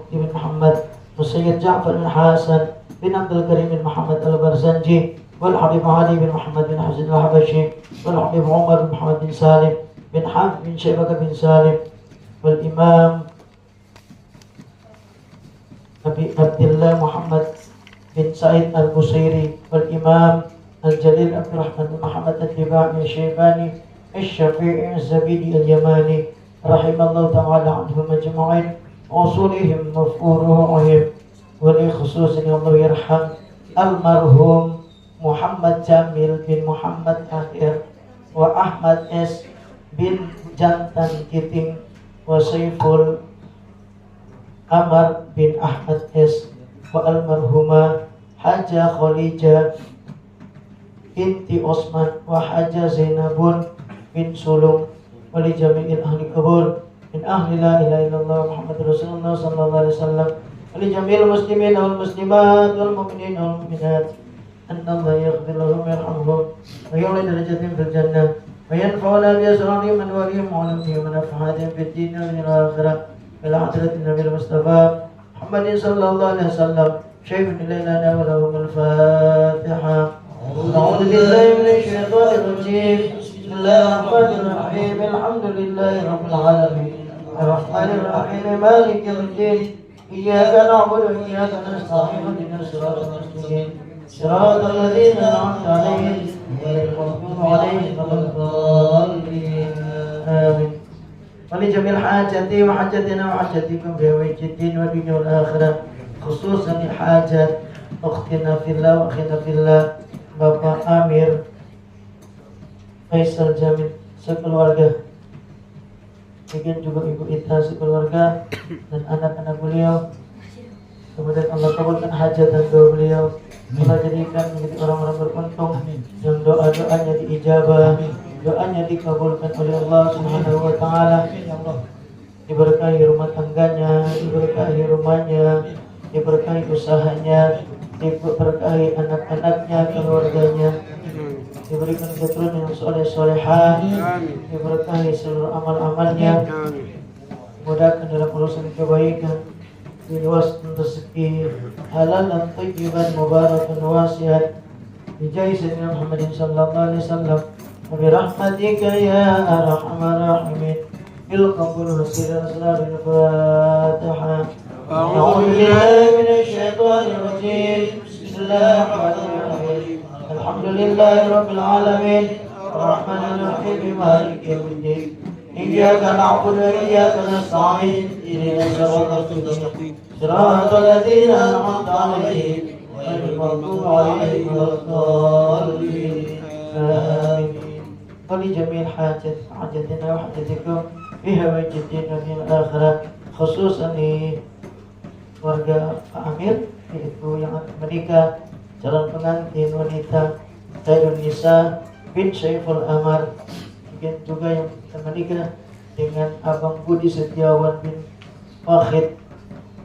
Mukti bin Muhammad Sayyid Ja'far bin Hasan bin Abdul Karim bin Muhammad Al-Barzanji wal Habib Ali bin Muhammad bin Hazin Al-Habashi wal Habib Umar bin Muhammad bin Salim bin Habib bin Syaibah bin Salim wal Imam Abi Abdullah Muhammad bin Sa'id Al-Busairi wal Imam Al-Jalil Abdurrahman bin Muhammad Al-Diba bin Syaibani Al-Syafi'i Al-Zabidi Al-Yamani rahimallahu ta'ala anhum ajma'in usulihim maf'uruhum wali khususin Allah yarham almarhum Muhammad Jamil bin Muhammad Akhir wa Ahmad S bin Jantan Kiting wa Saiful Amar bin Ahmad S wa almarhumah Haja Khalija binti Osman wa Haja Zainabun bin Sulung wali jami'il ahli kubur min ahli la ilaha illallah Muhammad Rasulullah sallallahu alaihi wasallam wali jami'il muslimin wal muslimat wal mu'minin wal mu'minat anna Allah yaghfir lahum yarhamhum wa yu'li darajatihim fil jannah wa yanfa'una bi asrarihim man walihim wa alamihim wa nafahatihim fid din wa fil akhirah ila hadratin nabil mustafa Muhammadin sallallahu alaihi wasallam syai'un ilaina wa lahum al-fatiha a'udzu billahi minasy syaithanir rajim bismillahirrahmanirrahim alhamdulillahi rabbil alamin arrahmanir rahim maliki yaumiddin iyyaka na'budu wa iyyaka nasta'in ihdinas siratal mustaqim siratal ladzina an'amta 'alaihim ghairil maghdubi 'alaihim waladdallin amin wali jamil hajati wa hajatina wa hajatikum bi wajhiddin wa dunya wal akhirah khususan hajat ukhtina fillah wa akhina fillah Bapak Amir Faisal Jamil sekeluarga, demikian juga Ibu Ita sekeluarga dan anak-anak beliau. Kemudian Allah kabulkan hajat dan doa beliau. Allah jadikan menjadi orang-orang beruntung yang doa-doanya diijabah, doanya dikabulkan oleh Allah Subhanahu wa taala. Diberkahi rumah tangganya, diberkahi rumahnya, diberkahi usahanya, diberkahi anak-anaknya, keluarganya, diberikan keturunan yang soleh-solehah, diberkahi seluruh amal-amalnya, mudahkan dalam urusan kebaikan, diluaskan rezeki, halal dan thayyiban, mubarakan wasiat, bijai Sayyidina Muhammadin sallallahu alaihi wasallam, wa bi rahmatika ya arhamar rahimin, bil qabul wasir asraril Fatihah. A'udzu billahi minasy syaithanir rajim. Bismillahirrahmanirrahim. Alhamdulillahi rabbil alamin. Arrahmanir rahim. Maliki yaumiddin. Iyyaka na'budu wa iyyaka nasta'in. Ihdinas siratal mustaqim. Siratal ladzina an'amta 'alaihim ghairil maghdubi 'alaihim waladdallin. Amin. Wali jami'il hajatina wa hajatikum biha wajhiddin wa fil akhirah khususan keluarga Pak Amir, yaitu yang akan menikah, calon pengantin wanita Khairun Nisa bin Syaiful Amar, mungkin juga yang akan menikah dengan Abang Budi Setiawan bin Wahid.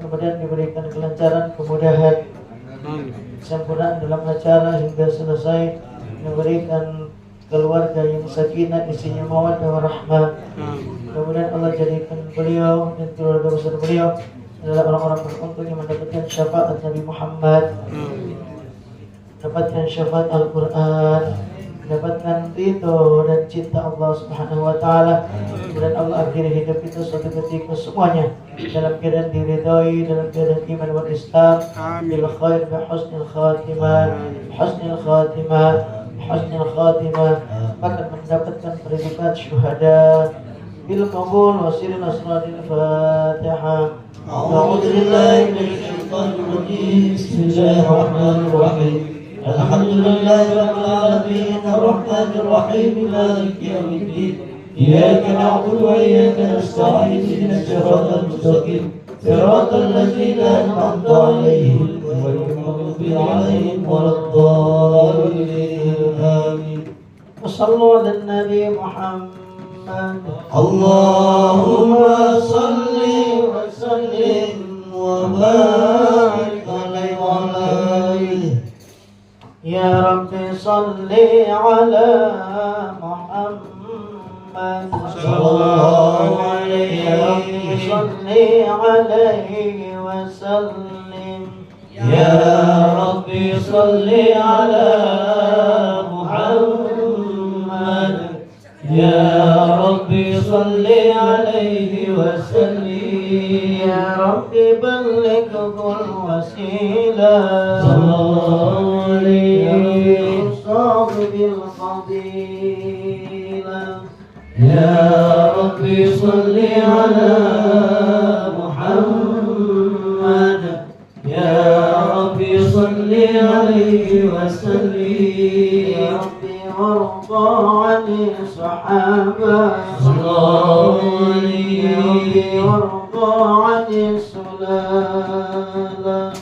Kemudian diberikan kelancaran, kemudahan, kesempurnaan dalam acara hingga selesai, diberikan keluarga yang sakinah, isinya mawaddah warahmah. Kemudian Allah jadikan beliau dan keluarga besar beliau adalah orang-orang beruntung yang mendapatkan syafaat Nabi Muhammad, mendapatkan syafaat Al-Quran, mendapatkan ridho dan cinta Allah Subhanahu wa taala. Kemudian Allah akhiri hidup itu suatu ketika semuanya dalam keadaan diridhoi, dalam keadaan iman wal Islam, bil khair wa husnul khatimah, husnul khatimah, husnul khatimah, bahkan mendapatkan predikat syuhada bil qabul wa sirril asraril Fatihah. A'udzu billahi minasy syaithanir rajim. Bismillahirrahmanirrahim. Alhamdulillahi rabbil alamin. Arrahmanir rahim. Maliki yaumiddin. Iyyaka na'budu wa iyyaka nasta'in. Ihdinas siratal mustaqim. Siratal ladzina an'amta 'alaihim ghairil maghdubi 'alaihim waladdallin. Amin. Wassallu 'alan nabi Muhammad. Allahumma salli wa sallim wa barik alaihi. Ya Rabbi salli ala Muhammad. صلى الله عليه صل عليه وسلم يا ربي صل على محمد يا ربي صل عليه وسلم يا ربي بلغه الوسيلة صلى الله عليه صاحب الفضيلة يا ربي صل على محمد يا ربي صل عليه وسلم يا ربي وارضى عن الصحابة صلى الله عليه يا ربي وارضى عن السلالة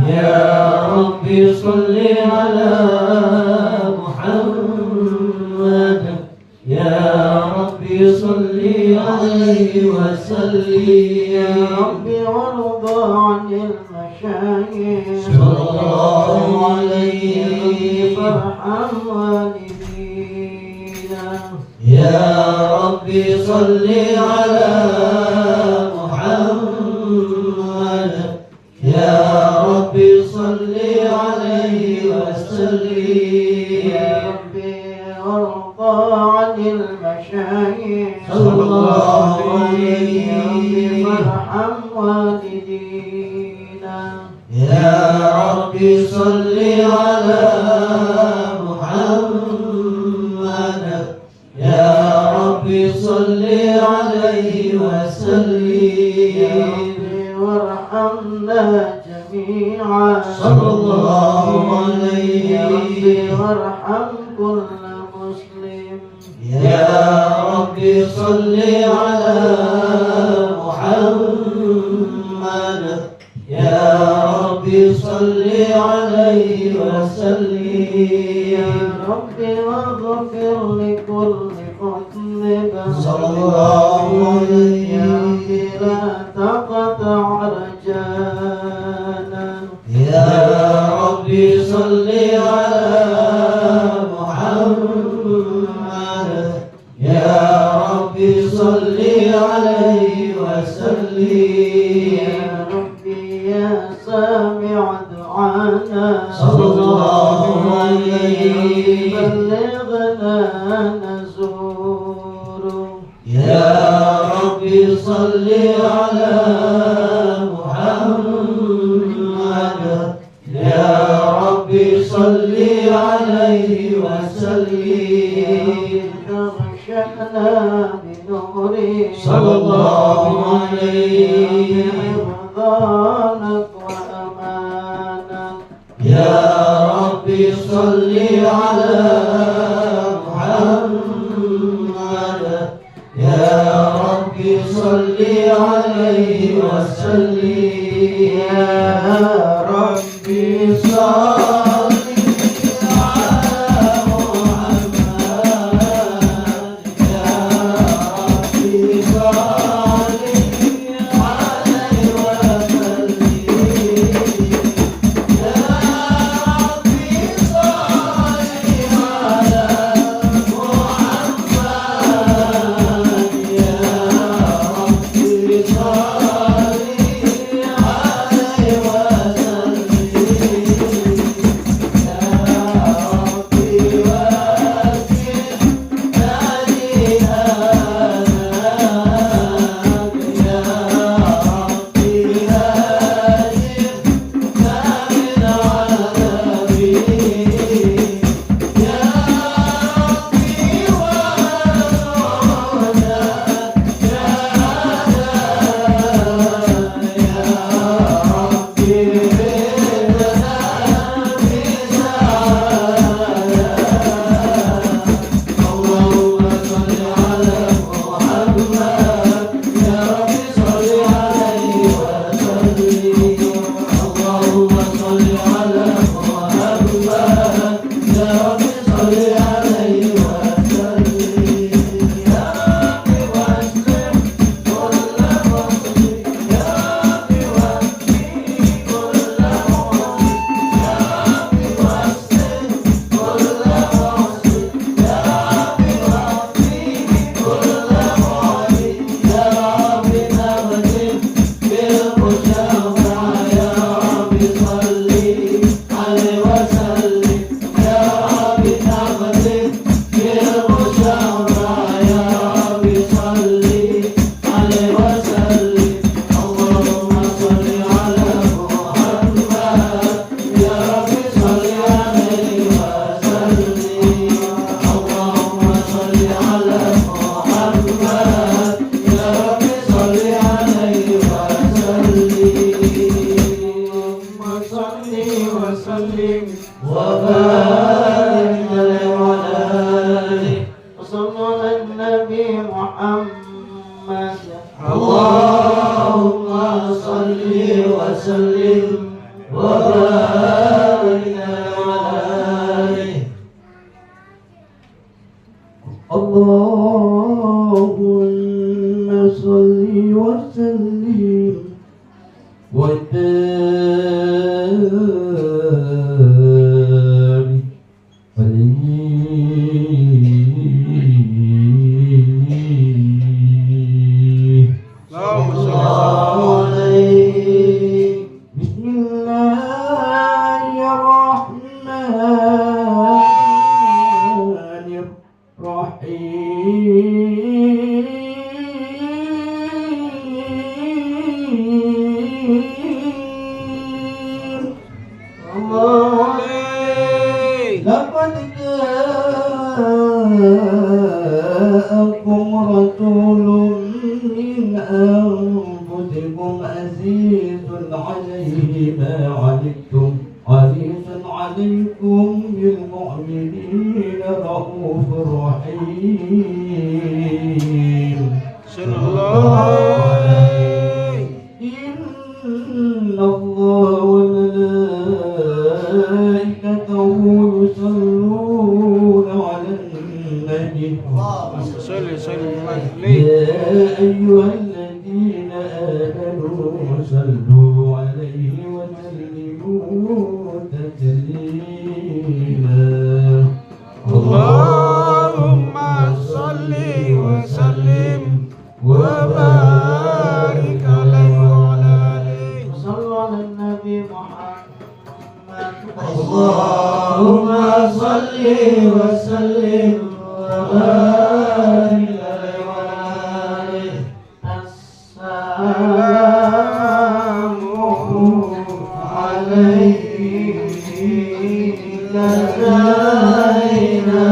يا ربي صل على محمد يا ربي صل عليه وسلم يا ربي وارضى عن المشايخ صلى الله عليه وارحم والدينا يا ربي صل على محمد يا ربي صل عليه وسلم يا ربي وارضى عن المشايخ صلى الله عليه وارحم والدينا يا ربي صل على محمد يا ربي صل عليه وسلم يا ربي وارحمنا جميعا صلى الله عليه يا ربي وارحم كل مسلم يا ربي صل على محمد يا ربي صل عليه وسلم يا ربي واغفر لكل مذنب صلى الله عليه يا ربي لا تقطع رجانا يا ربي صل على محمد يا ربي صل عليه وسلم يا ربي يا سامع دعانا صلى الله عليه بلغنا نزور يا ربي صل على محمد يا ربي صل عليه وسلم شأنا بنوره صلى الله عليه حفظانك وأمانك يا ربي صل على محمد يا ربي صل عليه وسلم يا ربي صل وسلم وبارك عليه وعلى آله وصلى على النبي محمد اللهم صل وسلم وبارك على آله اللهم صل وسلم وبارك عليه بسم الله الرحمن الرحيم لقد جاءكم رسول من أنفسكم عزيز عليه ما عنتم حريص عليكم بالمؤمنين رؤوف رحيم صلى الله عليه إن الله وملائكته يصلون على النبي يا أيها الذين آمنوا صلوا عليه وسلموا تسليما اللهم صل وسلم وبارك عليه وعلى آله وصلى على النبي محمد اللهم صل وسلم وبارك عليه وعلى آله السلام عليك زينا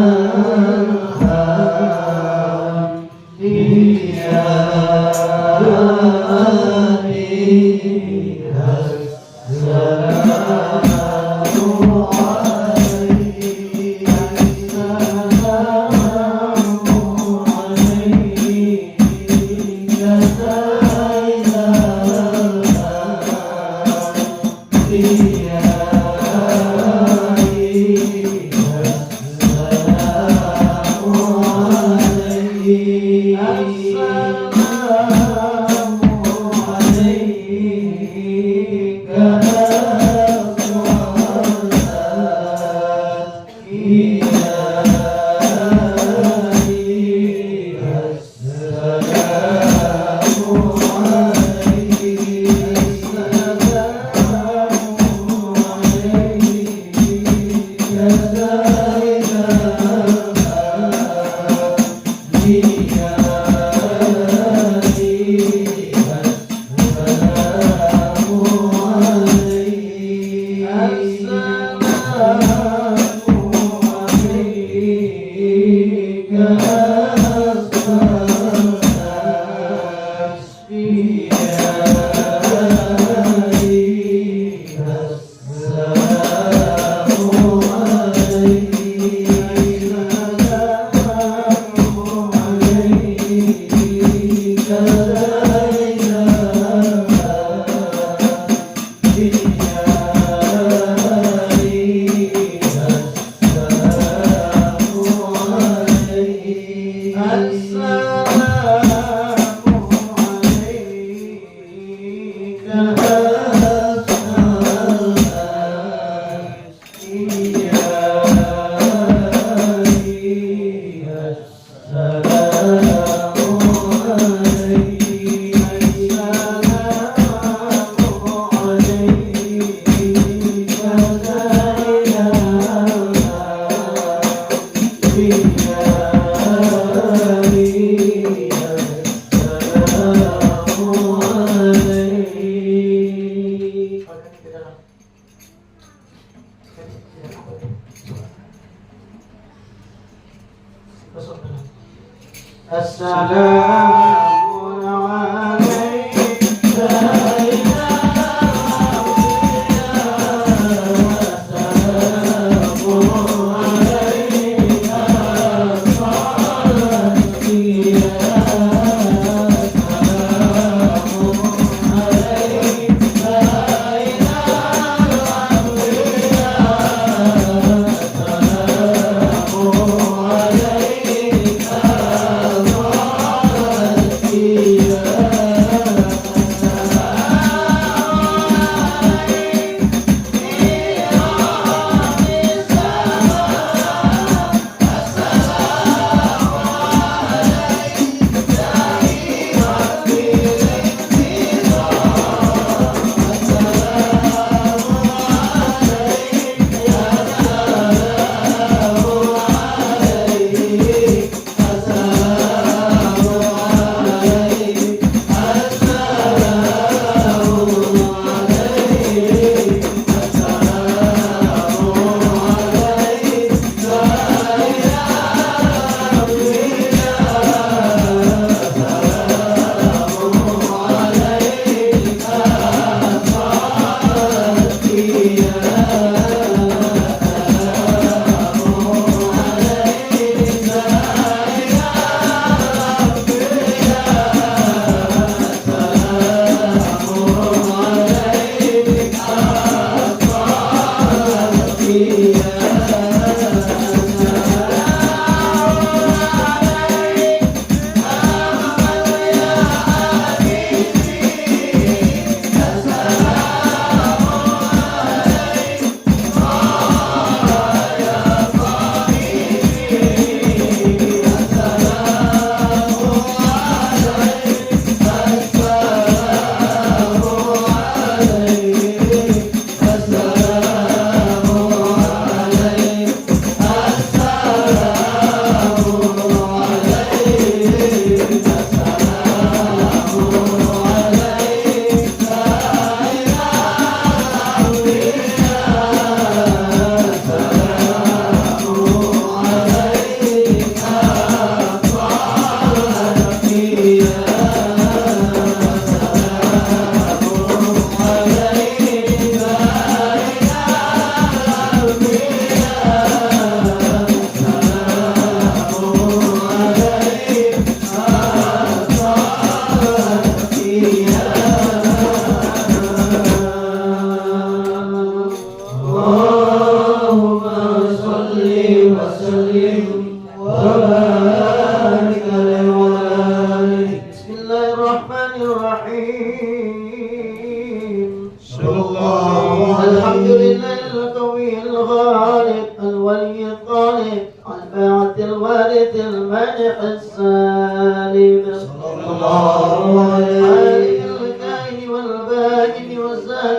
Assalamualaikum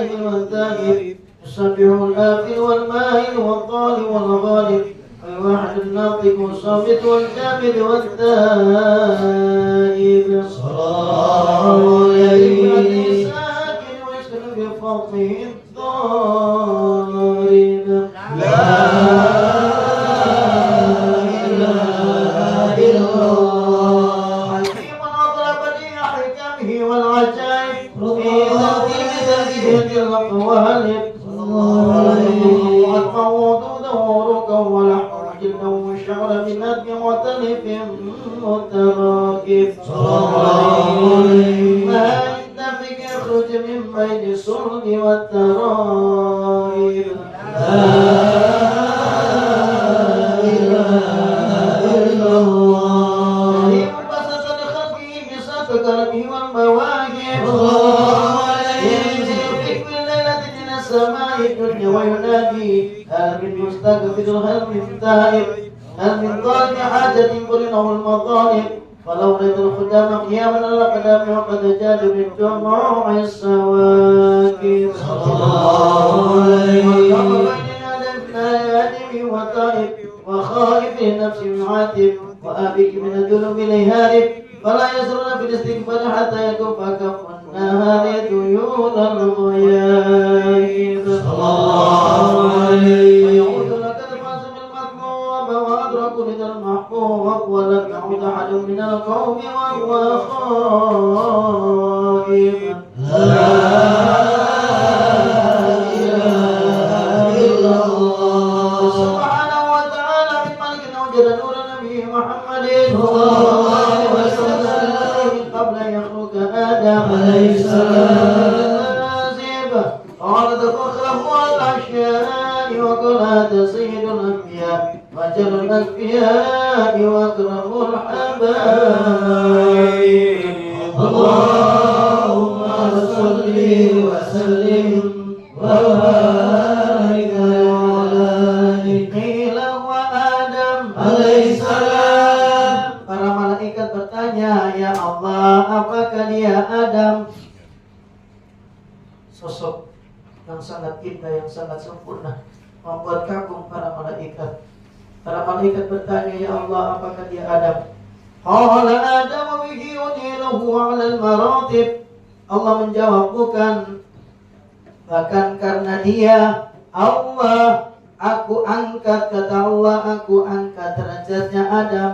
التائب والتائب السابح الآخر والماهل والطالب والغالب الواحد الناطق والصامت والجامد والتائب صلاة عليه ساكن ويسكن بفضله الضارب لا إله إلا الله حكيم أضرب لي حكمه والعجائب في ترتيب الأقوالب دورك ولحم جلدا وشعر بنادم وتلف متراكب ما عند بك يخرج من بين السرد والترائب لا إله إلا الله كريم بسط لخلقه بسط كرمه والمواهب السماء الدنيا وينادي هل من مستغفر هل من تائب هل من طالب حاجة قرنه المطالب فلو رأيت الخدام قياما لقدام وقد جاد بالدموع السواكب صلى الله عليه وسلم بين وتائب وخائف لنفس عاتب وآبك من الذنوب لهارب فلا يسرون في الاستغفار حتى يكف كف النهار ديون الغياب صلى الله عليه ويعود لقد فاز بالمطلوب وأدركوا لدى المحبوب ولم يعود أحد من القوم وهو خائب لا إله إلا الله سبحانه وتعالى من ملك وجد نور النبي محمد صلى الله عليه وسلم قبل يخلق آدم عليه السلام قال تفخره الأشياء وقل هذا سيد الأنبياء وجل الأنبياء وأكرم الحبايب اللهم صل وسلم وبارك على قيل وآدم عليه السلام. Para malaikat bertanya, ya Allah, apakah dia Adam? Sosok yang sangat indah, yang sangat sempurna, membuat kagum para malaikat. Para malaikat bertanya, ya Allah, apakah dia Adam? Qala Adam bihi udilahu 'ala al-maratib. Allah menjawab, bukan, bahkan karena dia Allah aku angkat, kata Allah, aku angkat derajatnya Adam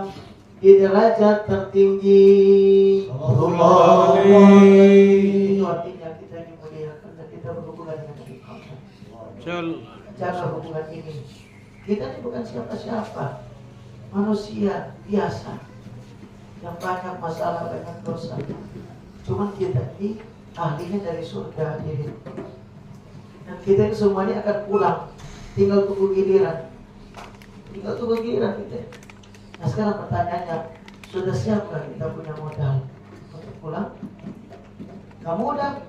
di derajat tertinggi. Allah. Itu artinya kita dimuliakan dan kita berhubungan dengan Allah. Jaga hubungan ini. Kita ini bukan siapa-siapa, manusia biasa yang banyak masalah, banyak dosa. Cuman kita ini ahlinya dari surga ini. Dan kita ini semuanya akan pulang. Tinggal tunggu giliran. Tinggal tunggu giliran kita. Nah sekarang pertanyaannya, sudah siapkah kita punya modal untuk pulang? Gak mudah.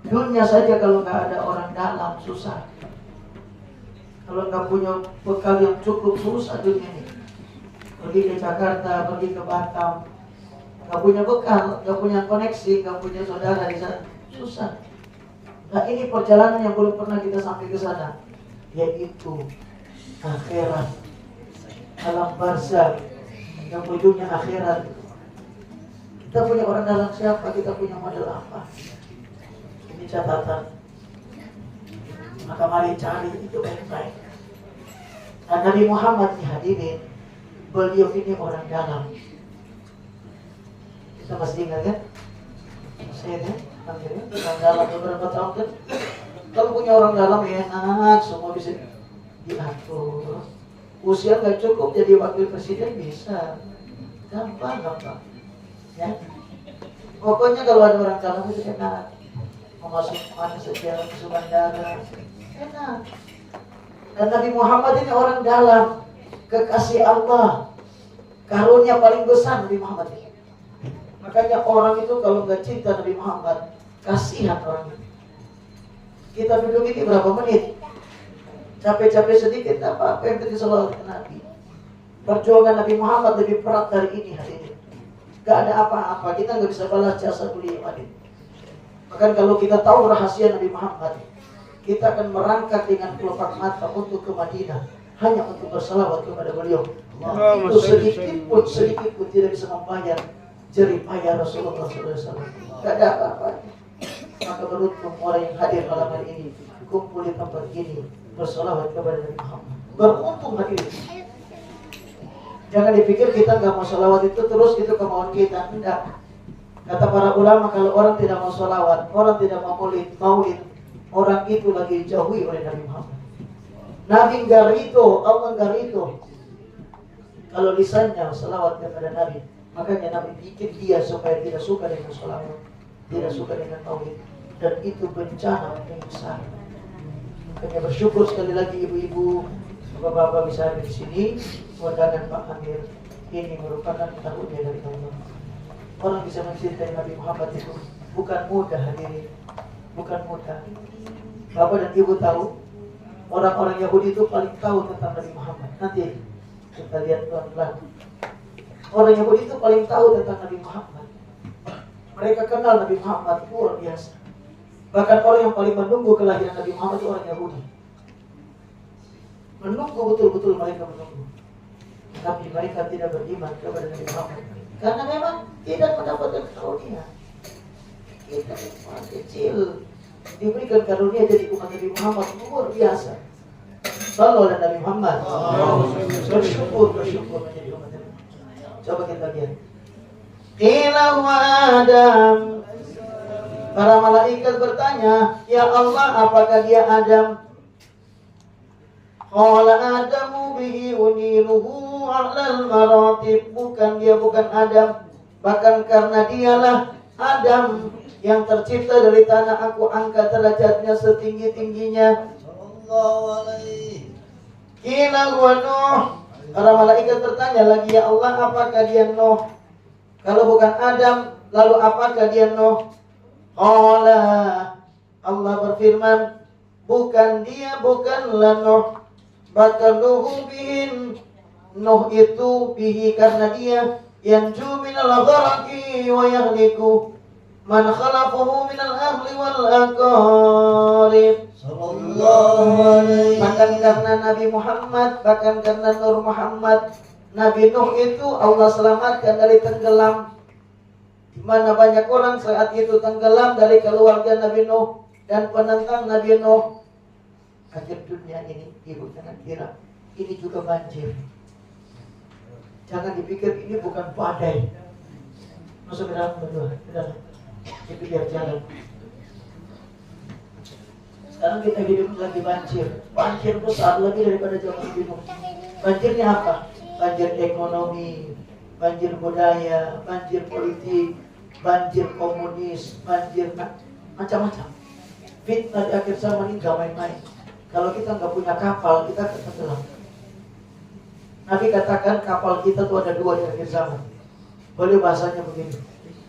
Dunia saja kalau gak ada orang dalam susah. Kalau gak punya bekal yang cukup susah dunia ini. Pergi ke Jakarta, pergi ke Batam, gak punya bekal, gak punya koneksi, gak punya saudara di sana, susah. Nah ini perjalanan yang belum pernah kita sampai ke sana, yaitu akhirat, alam barzakh, yang ujungnya akhirat. Kita punya orang dalam siapa? Kita punya model apa? Ini catatan. Maka mari cari itu baik-baik. Dan Nabi Muhammad dihadirin, beliau ini orang dalam. Kita masih ingat kan? Saya kan? Akhirnya orang dalam beberapa tahun kan? Kalau punya orang dalam ya enak, semua bisa diatur. Usia gak cukup jadi wakil presiden bisa. Gampang. Ya. Pokoknya kalau ada orang dalam itu enak. Masuk mana saja, masuk bandara, enak. Dan Nabi Muhammad ini orang dalam, kekasih Allah, karunia paling besar Nabi Muhammad ini. Makanya orang itu kalau nggak cinta Nabi Muhammad, kasihan orang itu. Kita duduk ini berapa menit, capek-capek sedikit, apa yang terjadi salawat ke Nabi. Perjuangan Nabi Muhammad lebih berat dari ini hari ini. Gak ada apa-apa, kita nggak bisa balas jasa beliau hari ini. Bahkan kalau kita tahu rahasia Nabi Muhammad, kita akan merangkak dengan kelopak mata untuk ke Madinah hanya untuk berselawat kepada beliau. Itu sedikit pun tidak bisa membayar jerih payah Rasulullah SAW. Tidak ada apa-apa. Maka beruntung orang yang hadir malam hari ini, kumpul di tempat ini, berselawat kepada Nabi Muhammad. Beruntung hadirin. Jangan dipikir kita nggak mau selawat itu terus itu kemauan kita. Tidak. Kata para ulama, kalau orang tidak mau selawat, orang tidak mau maulid, orang itu lagi dijauhi oleh Nabi Muhammad. Nabi nggak ridho, Allah nggak ridho kalau lisannya selawat kepada Nabi. Makanya Nabi bikin dia supaya tidak suka dengan selawat, tidak suka dengan maulid, dan itu bencana yang besar. Makanya bersyukur sekali lagi ibu-ibu, bapak-bapak bisa hadir di sini. Undangan Pak Amir ini merupakan karunia dari Allah. Orang bisa mencintai Nabi Muhammad itu bukan mudah hadirin, bukan mudah. Bapak dan ibu tahu, orang-orang Yahudi itu paling tahu tentang Nabi Muhammad. Nanti kita lihat pelan-pelan. Orang Yahudi itu paling tahu tentang Nabi Muhammad. Mereka kenal Nabi Muhammad luar biasa. Bahkan orang yang paling menunggu kelahiran Nabi Muhammad itu orang Yahudi. Menunggu betul-betul mereka menunggu. Tapi mereka tidak beriman kepada Nabi Muhammad karena memang tidak mendapatkan karunia. Kita masih kecil diberikan karunia jadi umat Nabi Muhammad luar biasa. Sallallahu alaihi Nabi Muhammad. Bersyukur menjadi umat Nabi. Coba kita lihat. Qila wa Adam. Para malaikat bertanya, ya Allah, apakah dia Adam? Qala Adamu bihi uniluhu alal maratib. Bukan Adam, bahkan karena dialah Adam yang tercipta dari tanah, aku angkat derajatnya setinggi-tingginya. Qila huwa Nuh. Para malaikat bertanya lagi, ya Allah, apakah dia Nuh? Kalau bukan Adam, lalu apakah dia Nuh? Qala, Allah berfirman, bukanlah Nuh. Bahkan Nuh itu bihi karena dia yanju minal gharaqi wa yahliku man khalafahu minal ahli wal aqarib. Sallallahu alaihi. Bahkan karena Nabi Muhammad, bahkan karena Nur Muhammad, Nabi Nuh itu Allah selamatkan dari tenggelam. Di mana banyak orang saat itu tenggelam dari keluarga Nabi Nuh dan penentang Nabi Nuh. Akhir dunia ini, ibu jangan kira ini juga banjir. Jangan dipikir ini bukan badai. Masuk ke dalam berdua, ke dalam. Itu biar jalan. Sekarang kita hidup lagi banjir. Banjir besar lagi daripada zaman dulu. Banjirnya apa? Banjir ekonomi, banjir budaya, banjir politik, banjir komunis, banjir macam-macam. Fitnah di akhir zaman ini gak main-main. Kalau kita nggak punya kapal, kita akan tenggelam. Nabi katakan kapal kita tuh ada dua di akhir zaman. Boleh bahasanya begini.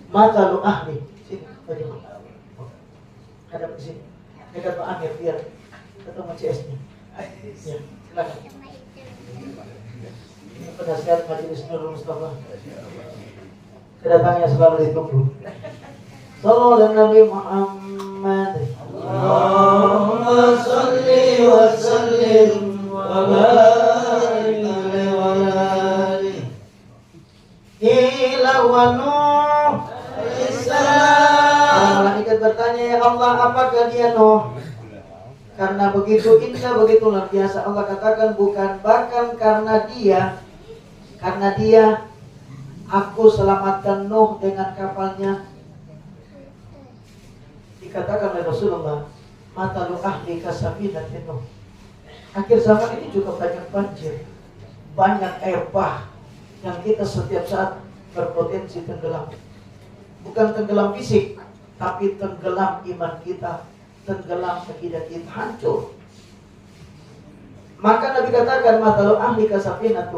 Mata lu ahli. Sini, bagaimana? Ada di sini. Dekat Pak Amir, biar ketemu CS-nya. Ya, silakan. Ini penasihat Majelis Nurul Mustafa. Kedatangannya selalu ditunggu. Sallallahu alaihi Nabi Muhammad. Allahumma salli wa sallim wa barik alaihi wa alihi. Ila wa Nuh alaihissalam. Malaikat bertanya, ya Allah, apakah dia Nuh? Karena begitu indah, begitu luar biasa. Allah katakan bukan, bahkan karena dia aku selamatkan Nuh dengan kapalnya. Dikatakan oleh Rasulullah, matalu ahli kasafinatin Nuh. Akhir zaman ini juga banyak banjir, banyak air bah yang kita setiap saat berpotensi tenggelam. Bukan tenggelam fisik, tapi tenggelam iman kita, tenggelam akidah kita, hancur. Maka Nabi katakan matalu ahli kasafinatin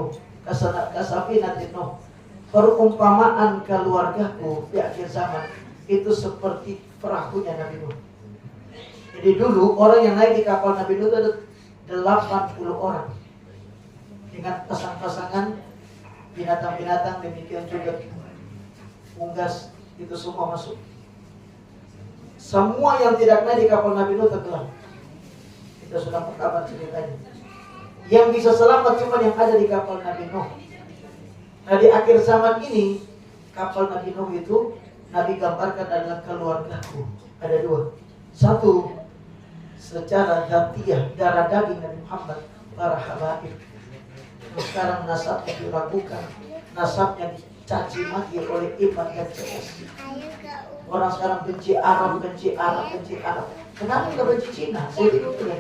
Nuh. Perumpamaan keluargaku di akhir zaman itu seperti perahunya Nabi Nuh. Jadi dulu orang yang naik di kapal Nabi Nuh itu ada 80 orang dengan pasang-pasangan binatang-binatang, demikian juga unggas, itu semua masuk. Semua yang tidak naik di kapal Nabi Nuh tenggelam. selamat apa ceritanya. Yang bisa selamat cuma yang ada di kapal Nabi Nuh. Nah di akhir zaman ini kapal Nabi Nuh itu Nabi gambarkan adalah keluargaku. Ada dua. Satu, secara dzatiyah darah daging Nabi Muhammad, para habaib. Sekarang nasabnya diragukan, nasabnya dicaci maki oleh iman dan CS. Orang sekarang benci Arab. Kenapa nggak benci Cina? Saya bingung ya.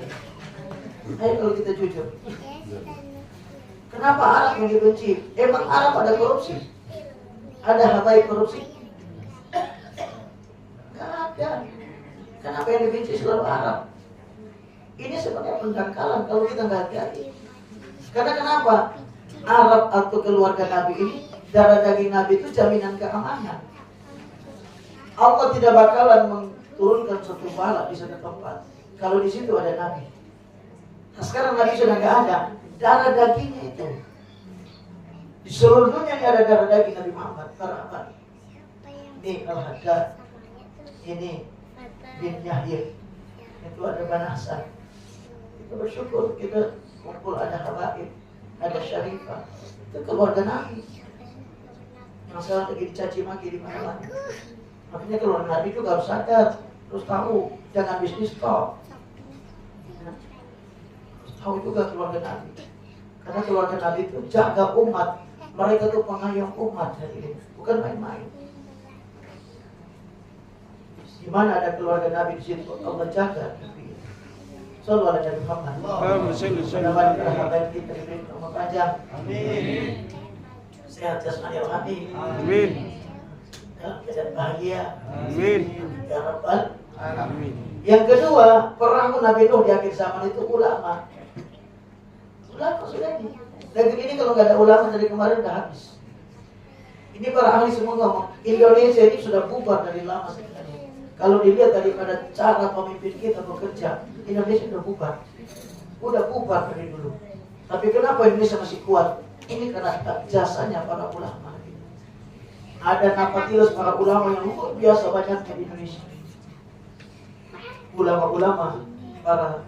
Ayo kalau kita jujur. Kenapa Arab yang dibenci? Emang Arab ada korupsi? Ada habaib korupsi? Nggak ada. Kenapa yang dibenci selalu Arab? Ini sebenarnya pendangkalan kalau kita nggak hati-hati. Karena kenapa? Arab atau keluarga Nabi ini, darah daging Nabi itu jaminan keamanan. Allah tidak bakalan menurunkan suatu bala di satu tempat kalau di situ ada Nabi. Nah sekarang Nabi sudah nggak ada, darah dagingnya itu. Di seluruh dunia ini ada darah daging Nabi Muhammad. Para ini Al-Haddad, ini bin Yahya, itu ada Banasan. Kita bersyukur kita kumpul ada habaib, ada syarifah. Itu keluarga Nabi. Yang sekarang lagi dicaci maki di mana-mana. Makanya keluarga Nabi juga harus sadar, terus tahu, jangan bisnis kok. Terus tahu juga keluarga Nabi. Karena keluarga Nabi itu jaga umat. Mereka itu pengayom umat hari ini, bukan main-main. Di mana ada keluarga Nabi di situ, Allah jaga Nabi. Sallallahu alaihi Muhammad. Mudah-mudahan kita diberi umur panjang. Amin. Sehat jasmani rohani. Amin. Dalam keadaan bahagia. Amin. Ya Rabbal Alamin. Yang kedua, perahu Nabi Nuh di akhir zaman itu ulama. Ulama sudah ini. Negeri ini kalau nggak ada ulama dari kemarin udah habis. Ini para ahli semua ngomong, Indonesia ini sudah bubar dari lama sebenarnya. Kalau dilihat daripada cara pemimpin kita bekerja, Indonesia sudah bubar. Udah bubar dari dulu. Tapi kenapa Indonesia masih kuat? Ini karena jasanya para ulama. Ada nafatilus para ulama yang luar biasa banyaknya di Indonesia. Ulama-ulama para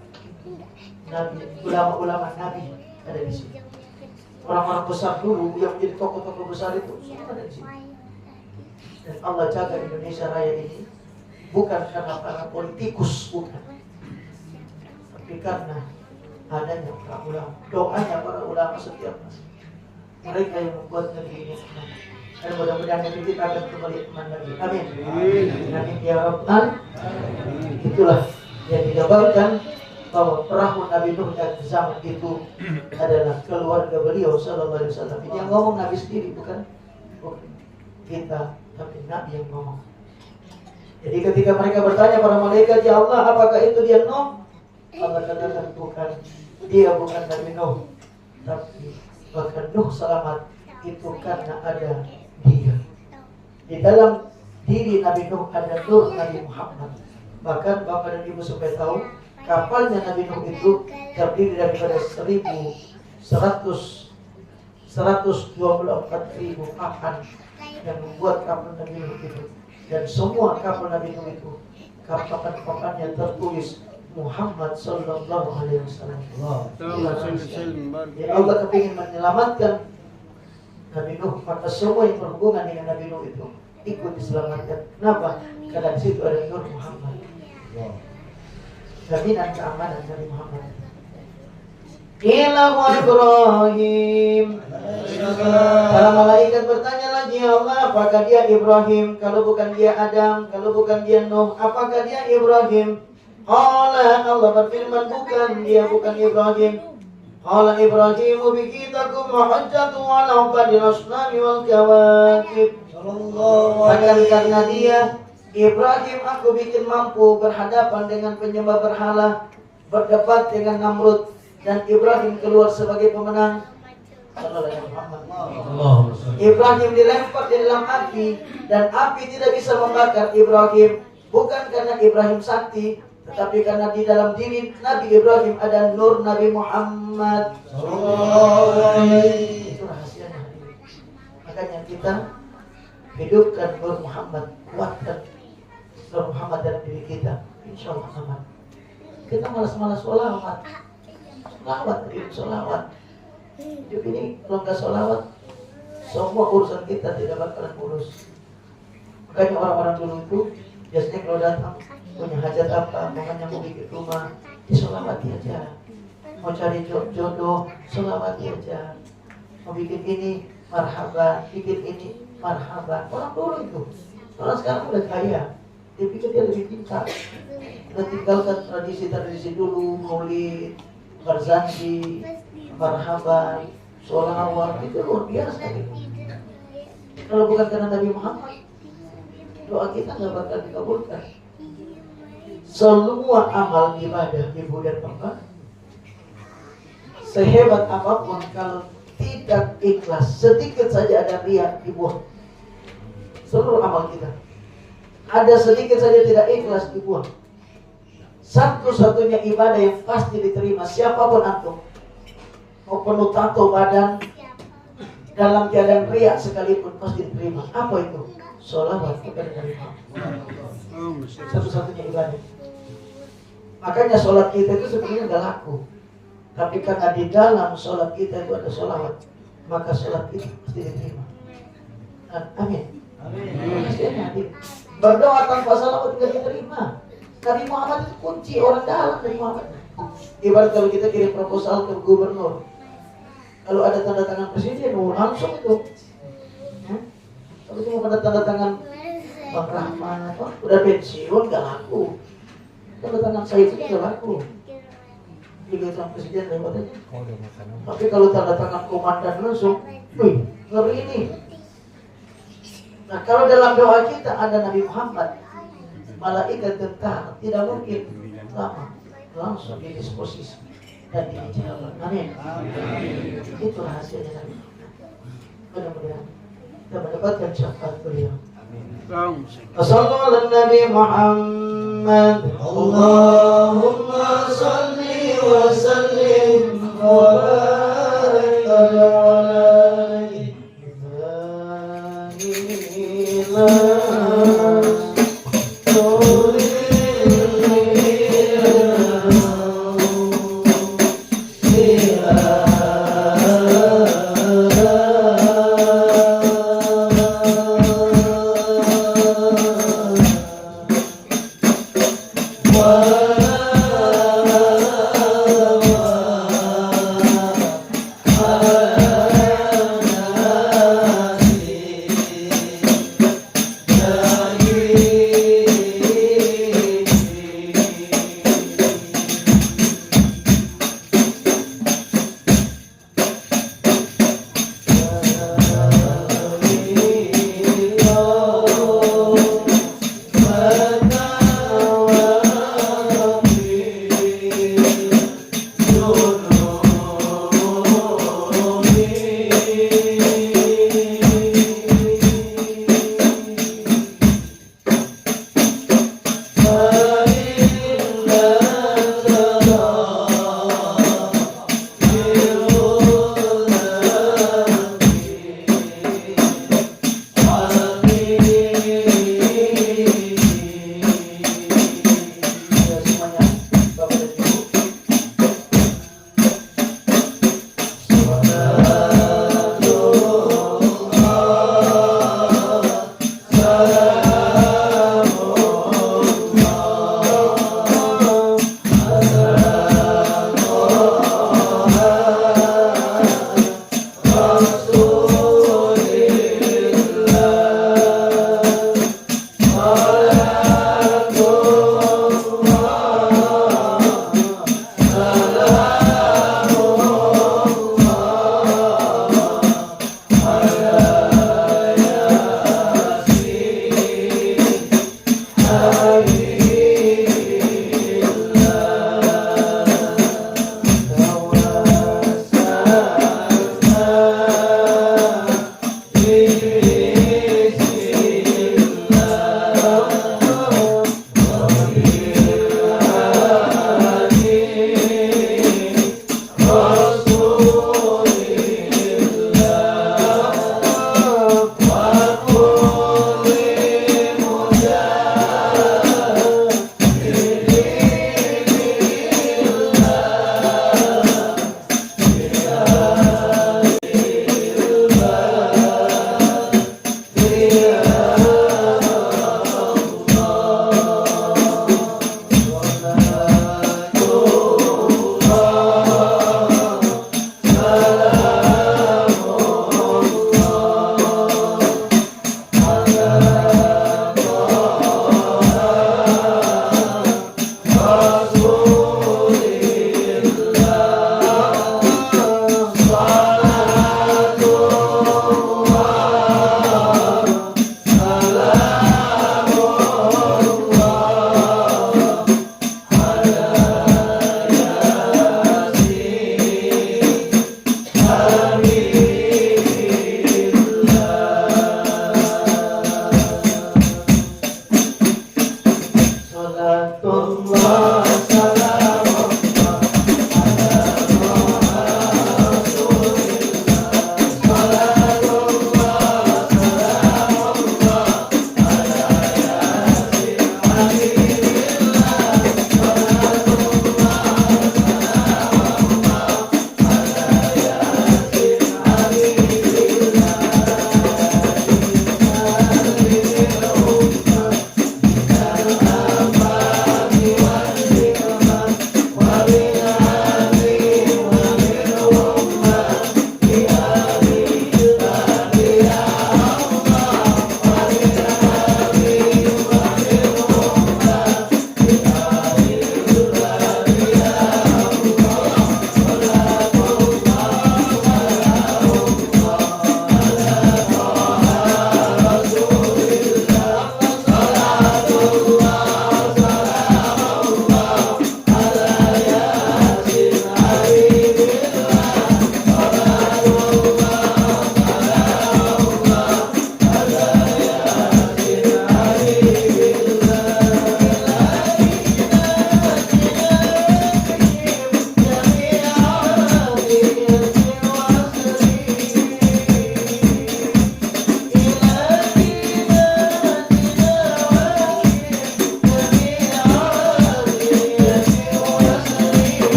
nabi, ulama-ulama nabi ada di sini. Orang-orang besar dulu yang menjadi tokoh-tokoh besar itu semua ada di sini. Dan Allah jaga Indonesia Raya ini bukan karena para politikus, bukan, tapi karena adanya para ulama. Doanya para ulama setiap hari. Mereka yang membuat negeri ini aman. Dan mudah-mudahan negeri kita akan kembali aman lagi. Amin. Amin ya Rabbal. Itulah yang digambarkan bahwa perahu Nabi Nuh dan zaman itu adalah keluarga beliau sallallahu alaihi wasallam. Yang ngomong Nabi sendiri, bukan kita, tapi Nabi yang ngomong. Jadi ketika mereka bertanya para malaikat, ya Allah, apakah itu dia Nuh? Allah katakan bukan, dia bukan Nabi Nuh, tapi bahkan Nuh selamat itu karena ada dia. Di dalam diri Nabi Nuh ada nur Nabi Muhammad. Bahkan Bapak dan Ibu supaya tahu, kapalnya Nabi Nuh itu terdiri daripada 124.000 papan yang membuat kapal Nabi Nuh itu. Dan semua kapal Nabi Nuh itu papan-papannya tertulis Muhammad sallallahu alaihi wasallam. Ya Allah kepingin menyelamatkan Nabi Nuh, maka semua yang berhubungan dengan Nabi Nuh itu ikut diselamatkan. Kenapa? Karena di situ ada Nur Muhammad. Jaminan keamanan Nabi Muhammad. Ilahu Ibrahim. Para malaikat bertanya lagi, ya Allah, apakah dia Ibrahim? Kalau bukan dia Adam, kalau bukan dia Nuh, apakah dia Ibrahim? Allah berfirman, bukan, dia bukan Ibrahim. Qala Ibrahim bikitakum mahajjatu ala badil asnami wal kawakib. Bahkan karena dia Ibrahim, aku bikin mampu berhadapan dengan penyembah berhala, berdebat dengan Namrud, dan Ibrahim keluar sebagai pemenang. Ibrahim dilempar di dalam api, dan api tidak bisa membakar Ibrahim, bukan karena Ibrahim sakti, tetapi karena di dalam diri Nabi Ibrahim ada nur Nabi Muhammad. Itu rahasianya. Makanya kita hidupkan nur Muhammad, kuatkan nur Muhammad dalam diri kita, insya Allah aman. Kita malas-malas sholawat. Sholawat. Hidup ini kalau nggak sholawat, semua urusan kita tidak bakalan urus. Makanya orang-orang dulu itu biasanya kalau datang punya hajat apa, makanya mau bikin rumah, disolawati aja. Mau cari jodoh, solawati aja. Mau bikin ini, marhaban. Bikin ini, marhaban. Orang dulu itu. Orang sekarang udah kaya, dia pikir dia lebih pintar. Udah tinggalkan tradisi-tradisi dulu, maulid, barzanji, marhaban, sholawat, itu luar biasa gitu. Kalau bukan karena Nabi Muhammad, doa kita nggak bakal dikabulkan. Semua amal ibadah, ibu dan bapak, sehebat apapun kalau tidak ikhlas, sedikit saja ada riya, dibuang. Seluruh amal kita, ada sedikit saja tidak ikhlas, dibuang. Satu-satunya ibadah yang pasti diterima, siapapun antum, mau penuh tato badan, dalam keadaan riya sekalipun pasti diterima. Apa itu? Sholawat kepada Nabi Muhammad. Satu-satunya ibadah. Makanya sholat kita itu sebenarnya nggak laku, tapi karena di dalam sholat kita itu ada sholawat, maka sholat kita pasti diterima. Amin. Amin. Berdoa tanpa sholawat tidak diterima. Nabi Muhammad itu kunci orang dalam Nabi Muhammad. Ibarat kalau kita kirim proposal ke gubernur, kalau ada tanda tangan presiden, langsung itu. Kalau cuma ada tanda tangan Bang Rahman, udah pensiun nggak laku. Tanda tangan saya itu nggak laku. Juga sama presiden lewat aja. Tapi kalau tanda tangan komandan langsung, wih, ngeri ini. Nah kalau dalam doa kita ada Nabi Muhammad, malaikat tentara tidak mungkin lama, langsung didisposisi dan dijawab. Amin. Itu rahasianya Nabi Muhammad. Mudah-mudahan kita mendapatkan syafaat beliau. Assalamualaikum Nabi Muhammad. Allahumma salli wa sallim wa barik alaihi. Wa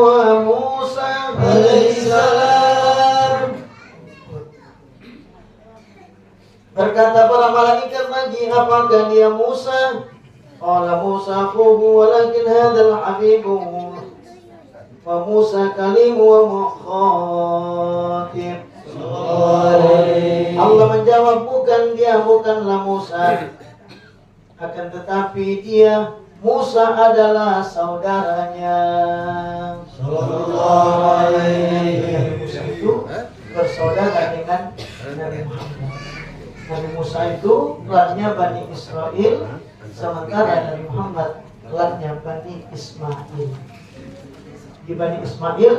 wa Musa alaihissalam. Berkata para malaikat bagi apakah dia Musa? Qala Musa akhuhu walakin hadzal habibu wa Musa kalimu wa mukhatib. Allah menjawab, bukanlah Musa, akan tetapi dia Musa adalah saudaranya. Sallallahu alaihi. Musa itu bersaudara dengan Nabi Muhammad. Nabi Musa itu klannya Bani Israel, sementara Nabi Muhammad klannya Bani Ismail. Di Bani Ismail